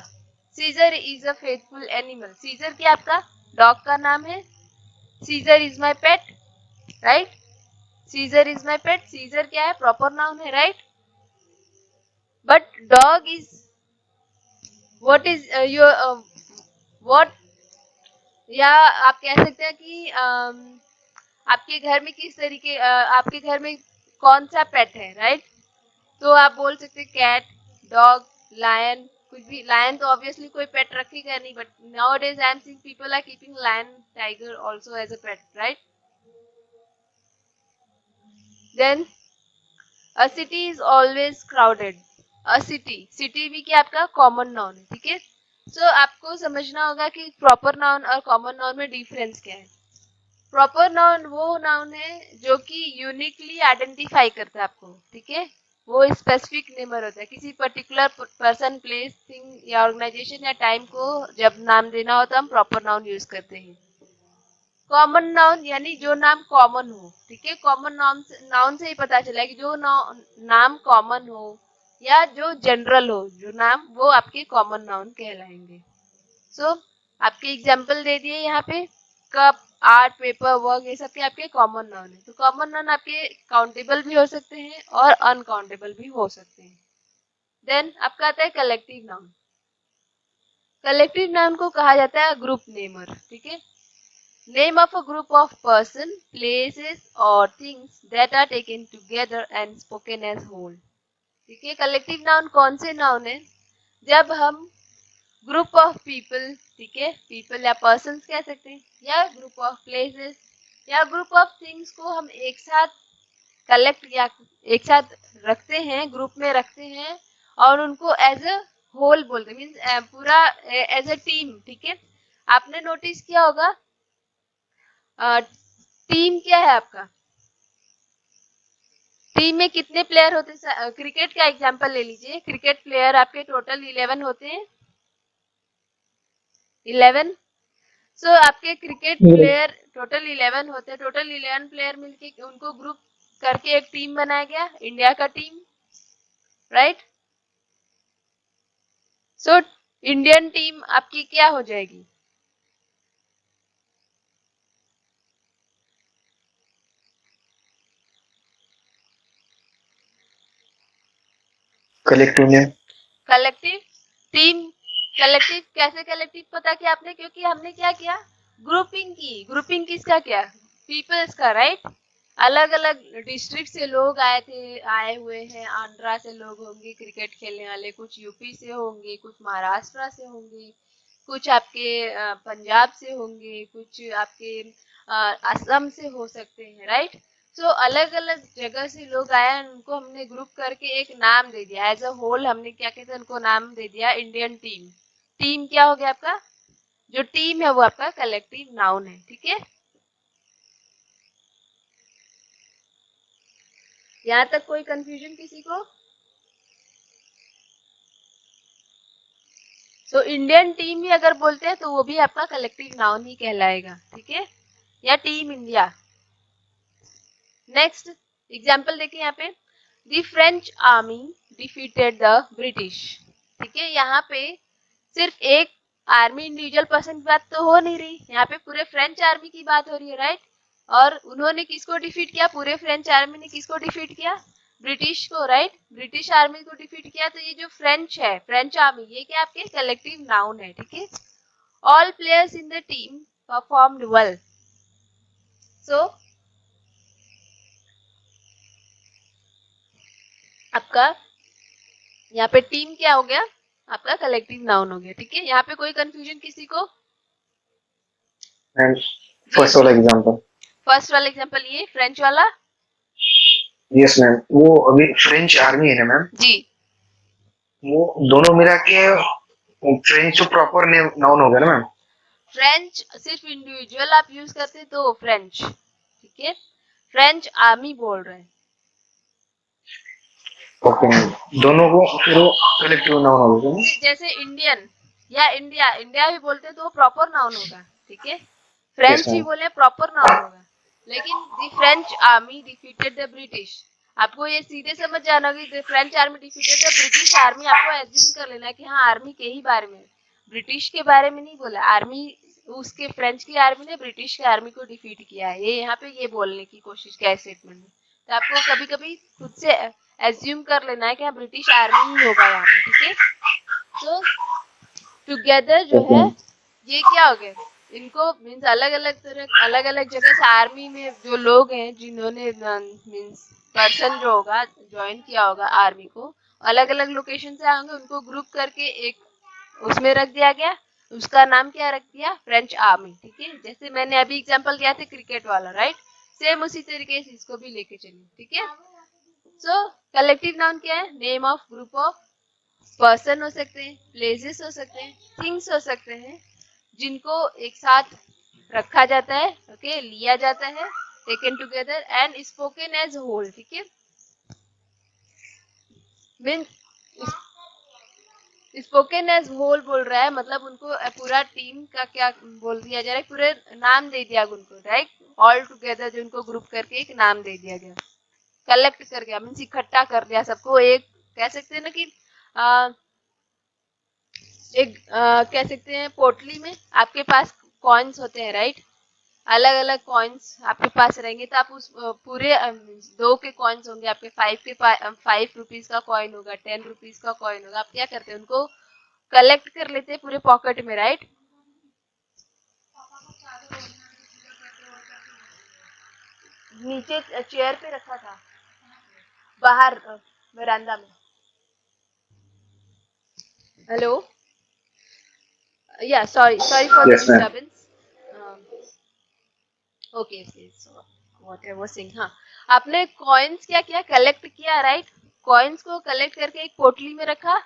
Caesar is a faithful animal. Caesar क्या आपका डॉग का नाम है? Caesar is my pet, right? Caesar is my pet, Caesar क्या है? प्रॉपर नाउन है, right? But dog is what is your what, या आप कह सकते हैं कि आपके घर में किस तरीके आपके घर में कौन सा पेट है, राइट? तो आप बोल सकते हैं कैट, डॉग, लायन, कुछ भी। लायन तो ऑब्वियसली कोई पेट रखेगा नहीं, but nowadays I am seeing people are keeping lion, tiger also as a pet, right? Then a city is always crowded. A city, city भी क्या आपका common noun है, ठीक है? सो आपको समझना होगा कि प्रॉपर नाउन और कॉमन नाउन में डिफरेंस क्या है। प्रॉपर नाउन वो नाउन है जो कि यूनिकली आइडेंटिफाई करता है आपको, ठीक है? वो स्पेसिफिक नेमर होता है। किसी पर्टिकुलर पर्सन, प्लेस, थिंग या ऑर्गेनाइजेशन या टाइम को जब नाम देना होता है हम प्रॉपर नाउन यूज करते हैं। कॉमन नाउन यानी जो नाम कॉमन हो, ठीक है? कॉमन नाउन से ही पता चला कि जो नाम कॉमन हो या जो जनरल हो जो नाम, वो आपके कॉमन नाउन कहलाएंगे। सो आपके एग्जाम्पल दे दिए यहाँ पे। कप, आर्ट, पेपर, वर्क, ये सब के आपके कॉमन नाउन है। तो कॉमन नाउन आपके काउंटेबल भी हो सकते हैं और अनकाउंटेबल भी हो सकते हैं। देन आपका आता है कलेक्टिव नाउन। कलेक्टिव नाउन को कहा जाता है ग्रुप नेमर, ठीक है? Name of a group of person, places or things that are taken together and spoken as whole. ठीक है? कलेक्टिव नाउन कौन से नाउन है? जब हम ग्रुप ऑफ पीपल, ठीक है, पीपल या पर्सन्स कह सकते हैं, या ग्रुप ऑफ प्लेसेस या ग्रुप ऑफ थिंग्स को हम एक साथ कलेक्ट या एक साथ रखते हैं, ग्रुप में रखते हैं और उनको एज अ होल बोलते हैं, मीन्स पूरा एज अ टीम, ठीक है? आपने नोटिस किया होगा टीम क्या है आपका? टीम में कितने प्लेयर होते हैं? क्रिकेट का एग्जांपल ले लीजिए। क्रिकेट प्लेयर आपके टोटल 11 होते हैं, 11। सो आपके क्रिकेट प्लेयर टोटल 11 होते हैं। टोटल 11 प्लेयर मिलके उनको ग्रुप करके एक टीम बनाया गया, इंडिया का team, right? So Indian team आपकी क्या हो जाएगी? Collective name. Collective team. Collective कैसे कलेक्टिव पता किया आपने? क्योंकि हमने क्या किया? ग्रुपिंग की। ग्रुपिंग किसका किया? पीपल्स का, राइट? अलग अलग डिस्ट्रिक्ट से लोग आए हुए हैं। आंध्रा से लोग होंगे क्रिकेट खेलने वाले, कुछ यूपी से होंगे, कुछ महाराष्ट्र से होंगे, कुछ आपके पंजाब से होंगे, कुछ आपके असम से हो सकते हैं, राइट? सो अलग अलग जगह से लोग आए, उनको हमने ग्रुप करके एक नाम दे दिया। एज अ होल हमने क्या कहते हैं उनको नाम दे दिया इंडियन टीम। टीम क्या हो गया आपका? जो टीम है वो आपका कलेक्टिव नाउन है, ठीक है? यहाँ तक कोई कंफ्यूजन किसी को? सो इंडियन टीम ही अगर बोलते हैं तो वो भी आपका कलेक्टिव नाउन ही कहलाएगा, ठीक है? या टीम इंडिया। नेक्स्ट एग्जाम्पल देखिए यहाँ पे। The French army defeated the British. ठीक है? यहाँ पे सिर्फ एक आर्मी इंडिविजुअल पर्सन की बात तो हो नहीं रही, यहाँ पे पूरे फ्रेंच आर्मी की बात हो रही है, राइट? और उन्होंने किसको डिफीट किया? पूरे फ्रेंच आर्मी ने किसको डिफीट किया? ब्रिटिश को, राइट? ब्रिटिश आर्मी को डिफीट किया। तो ये जो फ्रेंच है, फ्रेंच आर्मी, ये क्या आपके कलेक्टिव नाउन है, ठीक है? All players in the team performed well. So आपका यहाँ पे टीम क्या हो गया? आपका कलेक्टिव नाउन हो गया, ठीक है? यहाँ पे कोई कंफ्यूजन किसी को? एंड फर्स्ट वाला एग्जांपल। फर्स्ट वाला एग्जांपल ये फ्रेंच वाला? यस मैम, वो अभी फ्रेंच आर्मी है ना मैम, जी। वो दोनों मिला के फ्रेंच जो प्रॉपर नेम नाउन हो गया ना मैम। फ्रेंच सिर्फ इंडिविजुअल आप यूज करते तो फ्रेंच, ठीक है? फ्रेंच आर्मी बोल रहे हैं, ओके मैम, दोनों को फिर वो कलेक्टिव नाउन हो गया। जैसे इंडियन या इंडिया, इंडिया भी बोलते हैं तो वो प्रॉपर नाउन होगा, ठीक है। यस फ्रेंच भी मैम। बोले प्रॉपर नाउन होगा। लेकिन the French army defeated the British, आपको ये सीधे समझ जाना कि the French army defeated the British army, आपको एज्यूम कर लेना कि हाँ आर्मी के ही बारे में, ब्रिटिश के बारे में नहीं बोला। आर्मी उसके फ्रेंच की आर्मी ने ब्रिटिश की आर्मी को डिफीट किया है, ये यहाँ पे ये बोलने की कोशिश किया है स्टेटमेंट में। तो आपको कभी कभी खुद से एज्यूम कर लेना है कि हाँ ब्रिटिश आर्मी ही होगा यहाँ पे, ठीक है। तो टुगेदर जो ओके है मैम। ये क्या हो गया, इनको मीन्स अलग अलग तरह अलग अलग जगह से आर्मी में जो लोग हैं जिन्होंने मीन्स पर्सन जो होगा ज्वाइन किया होगा आर्मी को, अलग अलग लोकेशन से आएंगे, उनको ग्रुप करके एक उसमें रख दिया गया। उसका नाम क्या रख दिया, फ्रेंच आर्मी, ठीक है। जैसे मैंने अभी एग्जांपल दिया था क्रिकेट वाला, राइट, सेम उसी तरीके से इसको भी लेके चलिए, ठीक है। सो कलेक्टिव नाउन क्या है, name of group of person हो सकते हैं, प्लेसेस हो सकते हैं, थिंग्स हो सकते हैं, जिनको एक साथ रखा जाता है, ओके, लिया जाता है, taken together and spoken as whole, ठीक है। मीन स्पोकन एज होल बोल रहा है, मतलब उनको पूरा टीम का क्या बोल दिया जा रहा है, पूरे नाम दे दिया उनको, राइट, ऑल टुगेदर जो उनको ग्रुप करके एक नाम दे दिया गया, कलेक्ट कर गया, मीन्स इकट्ठा कर दिया सबको, एक कह सकते हैं ना कि एक कह सकते हैं पोटली में आपके पास कॉइन्स होते हैं, राइट, अलग अलग कॉइन्स आपके पास रहेंगे, तो आप उस पूरे 2 के कॉइन्स होंगे आपके, 5 रुपीज का कॉइन होगा, 10 रुपीज का कॉइन होगा, आप क्या करते हैं उनको कलेक्ट कर लेते हैं पूरे पॉकेट में, राइट। नीचे चेयर पे रखा था बाहर वरांदा में। हेलो, या sorry for the yes ma'am. Disturbance. Okay, so what I was saying, हाँ, आपने कॉइन्स क्या किया, कलेक्ट किया, राइट, कॉइन्स को कलेक्ट करके एक पोटली में रखा।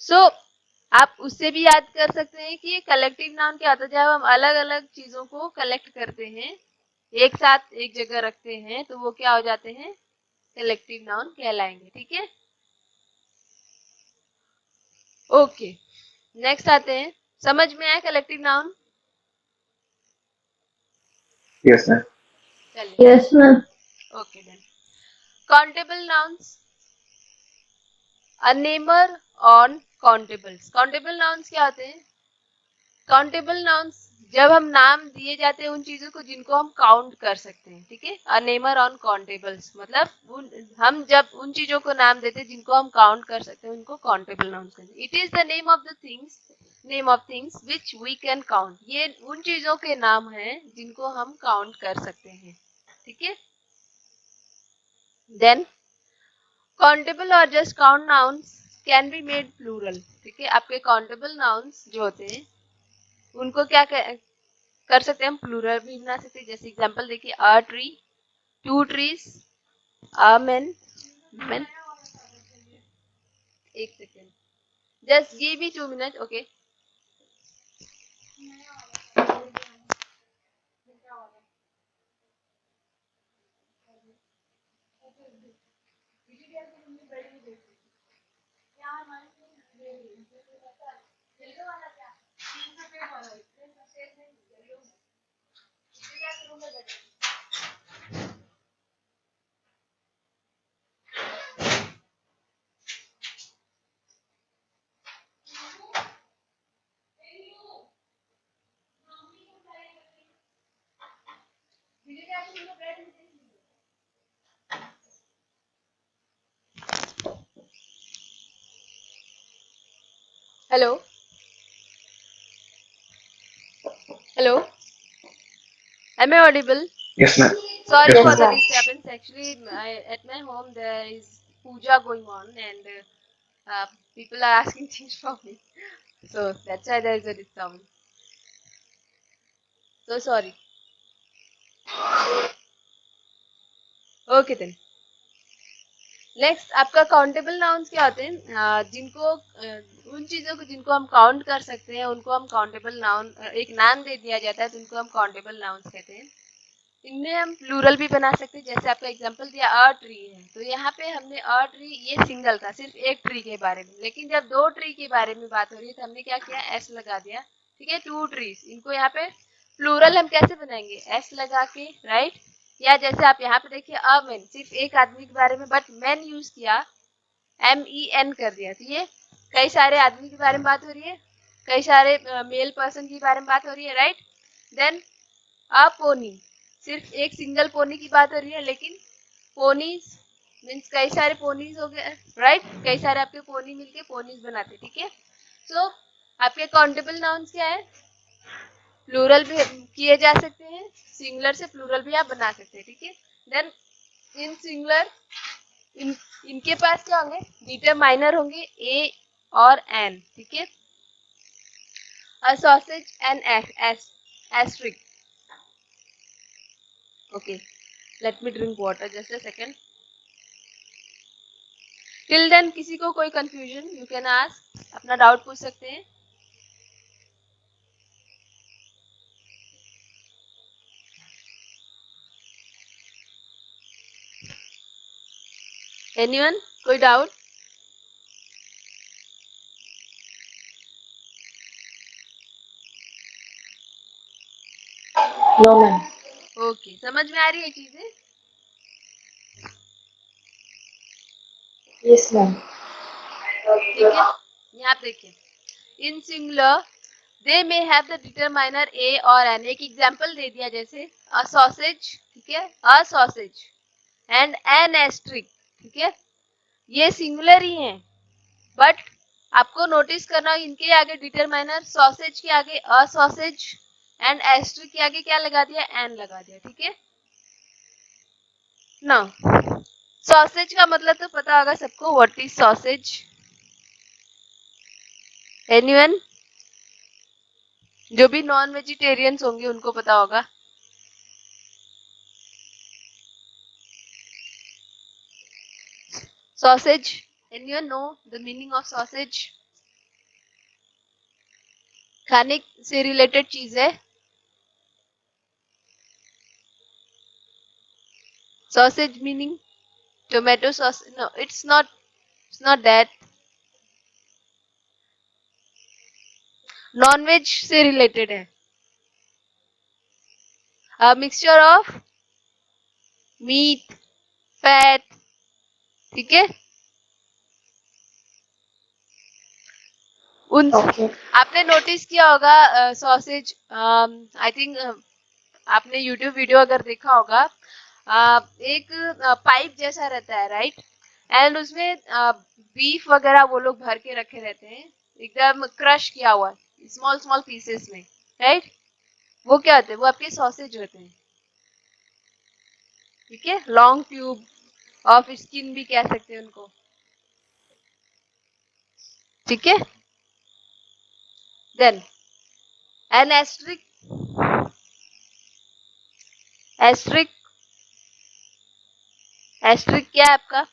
सो आप उससे भी याद कर सकते हैं कि कलेक्टिव नाउन क्या होता है, जब हम अलग अलग चीजों को कलेक्ट करते हैं, एक साथ एक जगह रखते हैं, तो वो क्या हो जाते हैं, कलेक्टिव नाउन कहलाएंगे, ठीक है। ओके, नेक्स्ट आते हैं, समझ में आया कलेक्टिव नाउन, यस मैम। चलिए, Yes, ma'am. Okay then, countable nouns, a namer on countables. Countable nouns क्या होते हैं, काउंटेबल नाउन्स जब हम नाम दिए जाते हैं उन चीजों को जिनको हम काउंट कर सकते हैं, ठीक है। अ नेमर ऑन काउंटेबल्स मतलब हम जब उन चीजों को नाम देते हैं जिनको हम काउंट कर सकते हैं, उनको काउंटेबल नाउन्स कहते हैं। It is the name of the things, name of things which we can count, ये उन चीजों के नाम हैं जिनको हम काउंट कर सकते हैं, ठीक है। देन काउंटेबल और just count nouns can be made plural, ठीक है। आपके काउंटेबल नाउन्स जो होते हैं उनको क्या कर सकते हैं, हम प्लूरल भी बना सकते हैं। जैसे एग्जांपल देखिए, a tree, 2 trees, a man, man, एक second, just give me 2 minute, okay. Hello, hello, am I audible? Yes ma'am. Sorry yes for ma'am. the disturbance. Actually, at my home there is puja going on, and people are asking things from me, so that's why there is a disturbance. So sorry. Okay then. Next आपका countable nouns क्या होते हैं, जिनको उन चीजों को जिनको हम काउंट कर सकते हैं उनको हम काउंटेबल नाउन, एक नाम दे दिया जाता है तो उनको हम काउंटेबल नाउन्स कहते हैं। इनमें हम प्लूरल भी बना सकते हैं, जैसे आपका एग्जांपल दिया अ ट्री है, तो यहाँ पे हमने अ ट्री, ये सिंगल था, सिर्फ एक ट्री के बारे में, लेकिन जब दो ट्री के बारे में बात हो रही है तो हमने क्या किया, एस लगा दिया, ठीक है, टू ट्रीज। इनको यहाँ पे प्लूरल हम कैसे बनाएंगे, एस लगा के, राइट। या जैसे आप यहाँ पे देखिए अ मैन, सिर्फ एक आदमी के बारे में, बट मैन यूज किया, MEN कर दिया, तो ये कई सारे आदमी के बारे में बात हो रही है, कई सारे मेल पर्सन के बारे में बात हो रही है, राइट। देन अ पोनी, सिर्फ एक सिंगल पोनी की बात हो रही है, लेकिन पोनीज मीन्स कई सारे पोनीज हो गए, राइट, कई सारे आपके पोनी मिलके पोनीज बनाते, ठीक है। सो आपके काउंटेबल नाउन्स क्या है, प्लूरल भी किए जा सकते हैं, सिंगुलर से प्लूरल भी आप बना सकते हैं, ठीक है। देन इन सिंगुलर इनके पास क्या होंगे, डिटरमाइनर होंगे ए और एन, ठीक है। A sausage and asterisk, okay, let me drink water, just a second. Till then किसी को कोई कंफ्यूजन, यू कैन आस्क, अपना डाउट पूछ सकते हैं। एनीवन, कोई डाउट? No ma'am. ओके, समझ में आ रही है चीजें? Yes ma'am. ठीक है, यहाँ पे देखिए, in singular they may have the determiner a और एन। एक एग्जांपल दे दिया, जैसे अ सॉसेज, ठीक है, a sausage and N asterisk, ठीक है, ये सिंगुलर ही हैं, बट आपको नोटिस करना, इनके आगे डिटरमाइनर, सॉसेज के आगे अ सॉसेज एंड एस्ट्रिक के आगे क्या लगा दिया, एन लगा दिया, ठीक है ना। सॉसेज का मतलब तो पता होगा सबको, व्हाट इज सॉसेज, एनीवन? जो भी नॉन वेजिटेरियंस होंगे उनको पता होगा। Sausage, anyone know the meaning of sausage? खाने से रिलेटेड चीज है sausage, meaning tomato sauce, no it's not that. Non veg से रिलेटेड है, a mixture of meat, fat, ठीक है। उन ओके। आपने नोटिस किया होगा सॉसेज, आई थिंक आपने यूट्यूब वीडियो अगर देखा होगा, एक पाइप जैसा रहता है, राइट, एंड उसमें बीफ वगैरह वो लोग भर के रखे रहते हैं, एकदम क्रश किया हुआ, स्मॉल स्मॉल पीसेस में, राइट। वो क्या होते हैं, वो आपके सॉसेज होते हैं, ठीक है, लॉन्ग ट्यूब ऑफ स्किन भी कह सकते हैं उनको, ठीक है। Then an asterisk, asterisk, asterisk क्या है आपका,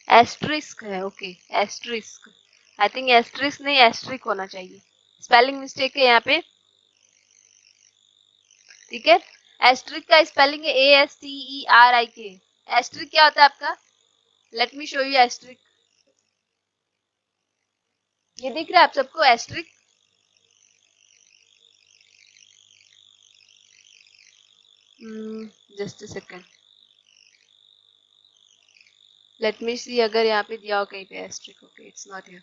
एस्ट्रिस्क है, okay, asterisk, I think asterisk नहीं एस्ट्रिक होना चाहिए, स्पेलिंग मिस्टेक है यहाँ पे, ठीक है। एस्ट्रिक का स्पेलिंग है ASTERIK। एस्ट्रिक क्या होता है आपका, let me show you asterisk, ये दिख रहा है आप सबको asterisk, just a second, let me see, अगर यहाँ पे दिया हो कहीं पे asterisk, okay, it's not here.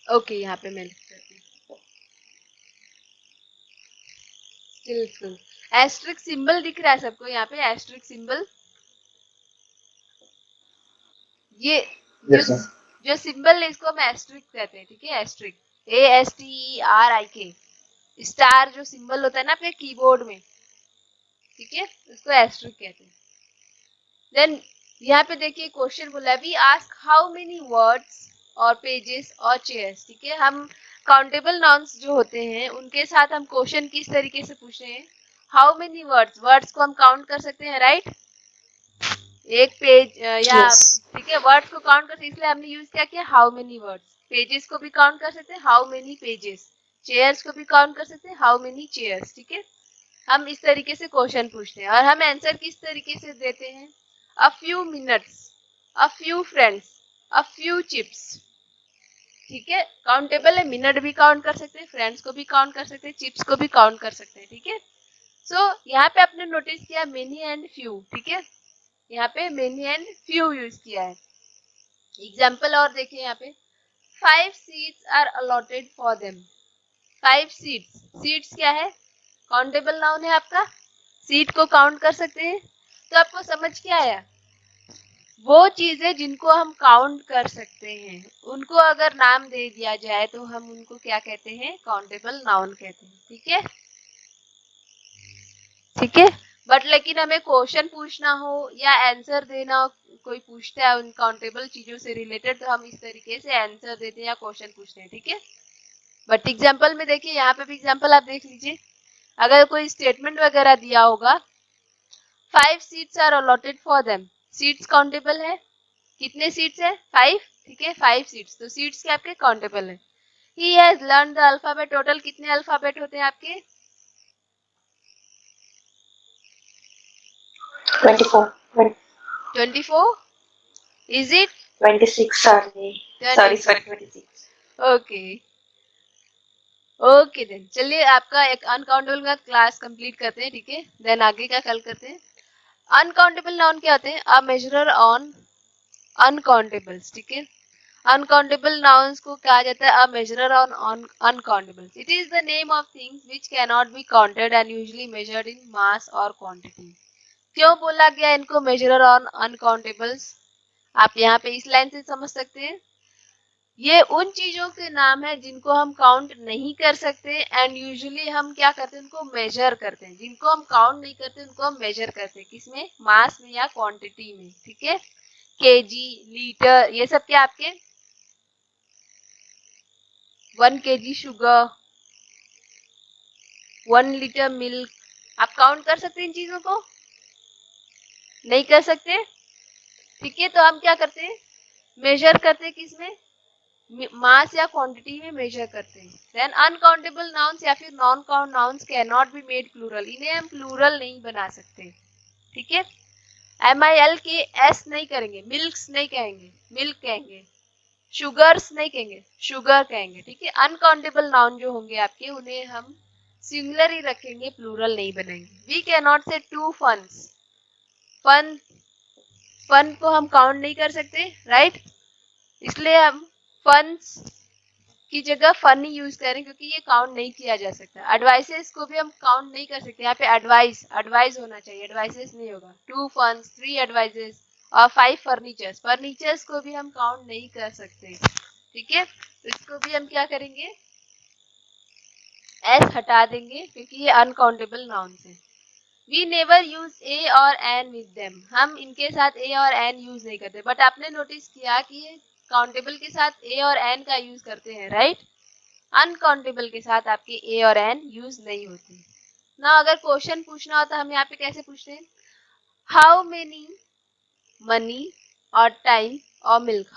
Okay, यहाँ पे मैं लिख देती हूँ, स्टिल एस्ट्रिक सिंबल दिख रहा है सबको यहाँ पे, एस्ट्रिक सिंबल, ये जो Yes, ma'am. जो सिंबल है इसको हम एस्ट्रिक कहते हैं, ठीक है, एस्ट्रिक, ASTERIK, स्टार जो सिंबल होता है ना आपके कीबोर्ड में, ठीक है, उसको एस्ट्रिक कहते हैं। देन यहाँ पे देखिए क्वेश्चन बोला है, we ask how many words और पेजेस और चेयर्स, ठीक है, हम काउंटेबल नाउन्स जो होते हैं उनके साथ हम क्वेश्चन किस तरीके से पूछ रहे हैं, हाउ मेनी वर्ड्स, वर्ड्स को हम काउंट कर सकते हैं, राइट? एक पेज या Yes. ठीक है, वर्ड्स को काउंट कर सकते हैं, इसलिए हमने यूज क्या किया, हाउ मेनी वर्ड्स। पेजेस को भी काउंट कर सकते हैं, हाउ मेनी पेजेस। चेयर्स को भी काउंट कर सकते हैं, हाउ मेनी चेयर्स। ठीक है, हम इस तरीके से क्वेश्चन पूछते हैं और हम आंसर किस तरीके से देते हैं, a few minutes, a few friends, a few chips. ठीक है, काउंटेबल है, मिनट भी काउंट कर सकते हैं, फ्रेंड्स को भी काउंट कर सकते हैं, चिप्स को भी काउंट कर सकते हैं। ठीक है, सो यहाँ पे आपने नोटिस किया मेनी एंड फ्यू। ठीक है, यहाँ पे मेनी एंड फ्यू यूज किया है। एग्जाम्पल और देखिए यहाँ पे, 5 seats are allotted for them. 5 seats, seats क्या है, काउंटेबल नाउन है आपका, सीट को काउंट कर सकते हैं। तो आपको समझ क्या आया, वो चीजें जिनको हम काउंट कर सकते हैं उनको अगर नाम दे दिया जाए तो हम उनको क्या कहते हैं, काउंटेबल नाउन कहते हैं। ठीक है, ठीक है, बट लेकिन हमें क्वेश्चन पूछना हो या आंसर देना हो, कोई पूछता है उन काउंटेबल चीजों से रिलेटेड, तो हम इस तरीके से आंसर देते हैं या क्वेश्चन पूछते हैं। ठीक है, बट एग्जाम्पल में देखिए, यहाँ पे भी एग्जाम्पल आप देख लीजिए, अगर कोई स्टेटमेंट वगैरह दिया होगा, 5 seats are allotted for them, seats countable है, कितने सीट्स है, 5। ठीक है, 5 सीट्स, तो सीट्स के आपके काउंटेबल है। He has learn the alphabet, total कितने अल्फाबेट होते हैं आपके, 24. 24, is it 26, sorry. Sorry, 26. Okay, okay then चलिए आपका एक अनकाउंटेबल का क्लास कंप्लीट करते हैं। ठीक है, देन आगे का कल करते हैं। अनकाउंटेबल नाउन क्या होते हैं, अ मेजरर ऑन अनकाउंटेबल्स। ठीक है, अनकाउंटेबल नाउन्स को कहा जाता है a measurer on uncountables. It is the name of things which can not be counted and usually measured in mass or quantity. क्यों बोला गया इनको मेजरर ऑन अनकाउंटेबल्स, आप यहाँ पे इस लाइन से समझ सकते हैं। ये उन चीजों के नाम है जिनको हम काउंट नहीं कर सकते एंड यूजुअली हम क्या करते हैं, उनको मेजर करते हैं। जिनको हम काउंट नहीं करते उनको हम मेजर करते हैं, किसमें, मास में या क्वांटिटी में। ठीक है, केजी, लीटर, ये सब क्या आपके, 1 kg शुगर, 1 लीटर मिल्क, आप काउंट कर सकते हैं इन चीजों को, नहीं कर सकते। ठीक है, तो हम क्या करते हैं, मेजर करते हैं, किसमें, मास या क्वांटिटी में मेजर करते हैं। देन अनकाउंटेबल नाउन्स या फिर non count nouns can not be made plural, इन्हें हम प्लूरल नहीं बना सकते। ठीक है, MILK नहीं करेंगे, मिल्क्स नहीं कहेंगे, मिल्क कहेंगे, शुगर्स नहीं कहेंगे, शुगर कहेंगे। ठीक है, अनकाउंटेबल नाउन जो होंगे आपके उन्हें हम सिंगुलर ही रखेंगे, प्लूरल नहीं बनाएंगे। वी कैन नॉट से 2 फन्स, फन, फन को हम काउंट नहीं कर सकते, राइट, इसलिए हम फंस की जगह फनी यूज करें क्योंकि ये काउंट नहीं किया जा सकता। एडवाइसेस को भी हम काउंट नहीं कर सकते, यहाँ पे एडवाइस, एडवाइस होना चाहिए, एडवाइसेस नहीं होगा। 2 फंस, 3 एडवाइसेस और 5 फर्नीचर्स, फर्नीचर्स को भी हम काउंट नहीं कर सकते। ठीक है, तो इसको भी हम क्या करेंगे, एस हटा देंगे क्योंकि ये अनकाउंटेबल नाउन्स है। वी नेवर यूज ए और एन विद देम, हम इनके साथ ए और एन यूज नहीं करते, बट आपने नोटिस किया कि ये काउंटेबल के साथ ए और एन का यूज करते हैं, राइट। अनकाउंटेबल के साथ आपके ए और एन यूज नहीं होते ना। अगर क्वेश्चन पूछना होता हम यहाँ पे कैसे पूछते हैं, हाउ मेनी मनी और टाइम और मिल्क,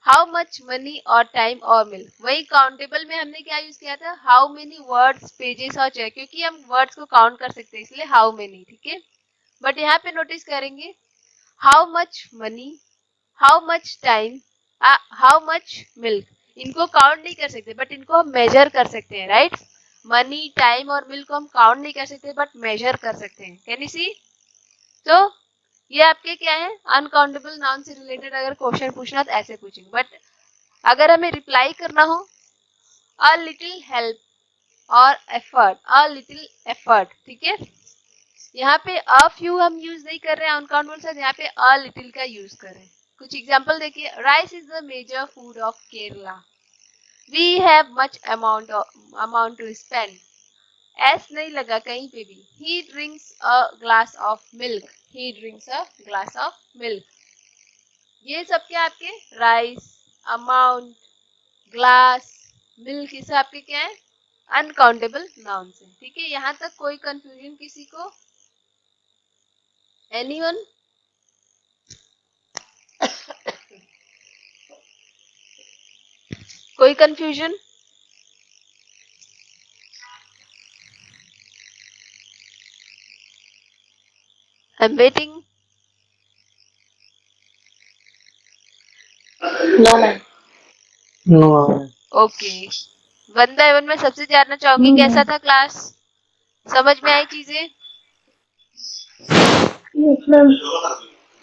हाउ मच मनी और टाइम और मिल्क। वही काउंटेबल में हमने क्या यूज किया था, हाउ मेनी वर्ड्स, पेजेस और चेयर, क्योंकि हम वर्ड्स को काउंट कर सकते हैं इसलिए हाउ मेनी। ठीक है, बट यहाँ पे नोटिस करेंगे, how much money, how much time, how much milk, इनको काउंट नहीं कर सकते बट इनको हम मेजर कर सकते हैं, राइट। मनी, टाइम और मिल्क को हम काउंट नहीं कर सकते बट मेजर कर सकते हैं। कैन यू सी, तो ये आपके क्या है, अनकाउंटेबल नाउन से रिलेटेड अगर क्वेश्चन पूछना तो ऐसे पूछेंगे। बट अगर हमें रिप्लाई करना हो, अ लिटिल हेल्प और एफर्ट, अ लिटिल एफर्ट। ठीक है, यहाँ पे अ फ्यू हम यूज नहीं कर रहे हैं अनकाउंटेबल से, यहाँ पे अ लिटिल का यूज कर रहे हैं। कुछ एग्जांपल देखिए, rice is the major food of Kerala, we have much amount to spend, S नहीं लगा कहीं पे भी। He drinks a glass of milk, he drinks a glass of milk. ये सब क्या आपके, राइस, अमाउंट, ग्लास, मिल्क, ये सब आपके क्या है? अनकाउंटेबल नाउन्स है। ठीक है, यहाँ तक कोई कंफ्यूजन किसी को? एनीवन? कोई confusion? I am waiting. No ma'am. No. Okay, वंदा एवन मैं सबसे जानना चाहूंगी कैसा था क्लास? समझ में आई चीजें? Yes, ma'am.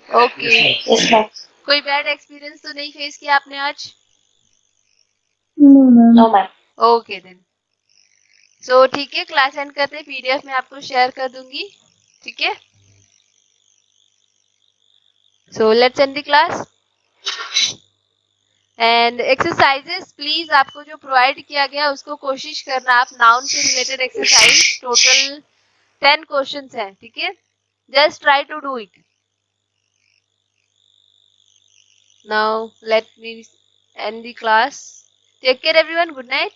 Okay, yes ma'am. कोई बैड एक्सपीरियंस तो नहीं फेस किया आपने आज? No, ma'am. No ma'am. Okay then, so ठीक है, क्लास एंड करते हैं। पीडीएफ में आपको शेयर कर दूंगी। ठीक है, so let's end the class. And exercises please आपको जो प्रोवाइड किया गया उसको कोशिश करना आप नाउन से रिलेटेड एक्सरसाइज, टोटल 10 क्वेश्चंस हैं। ठीक है, just try to do it. Now let me end the class. Take care everyone, good night.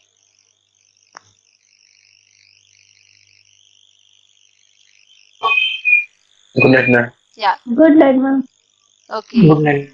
Good night, ma'am. या Good night, ma'am. Okay. Good night.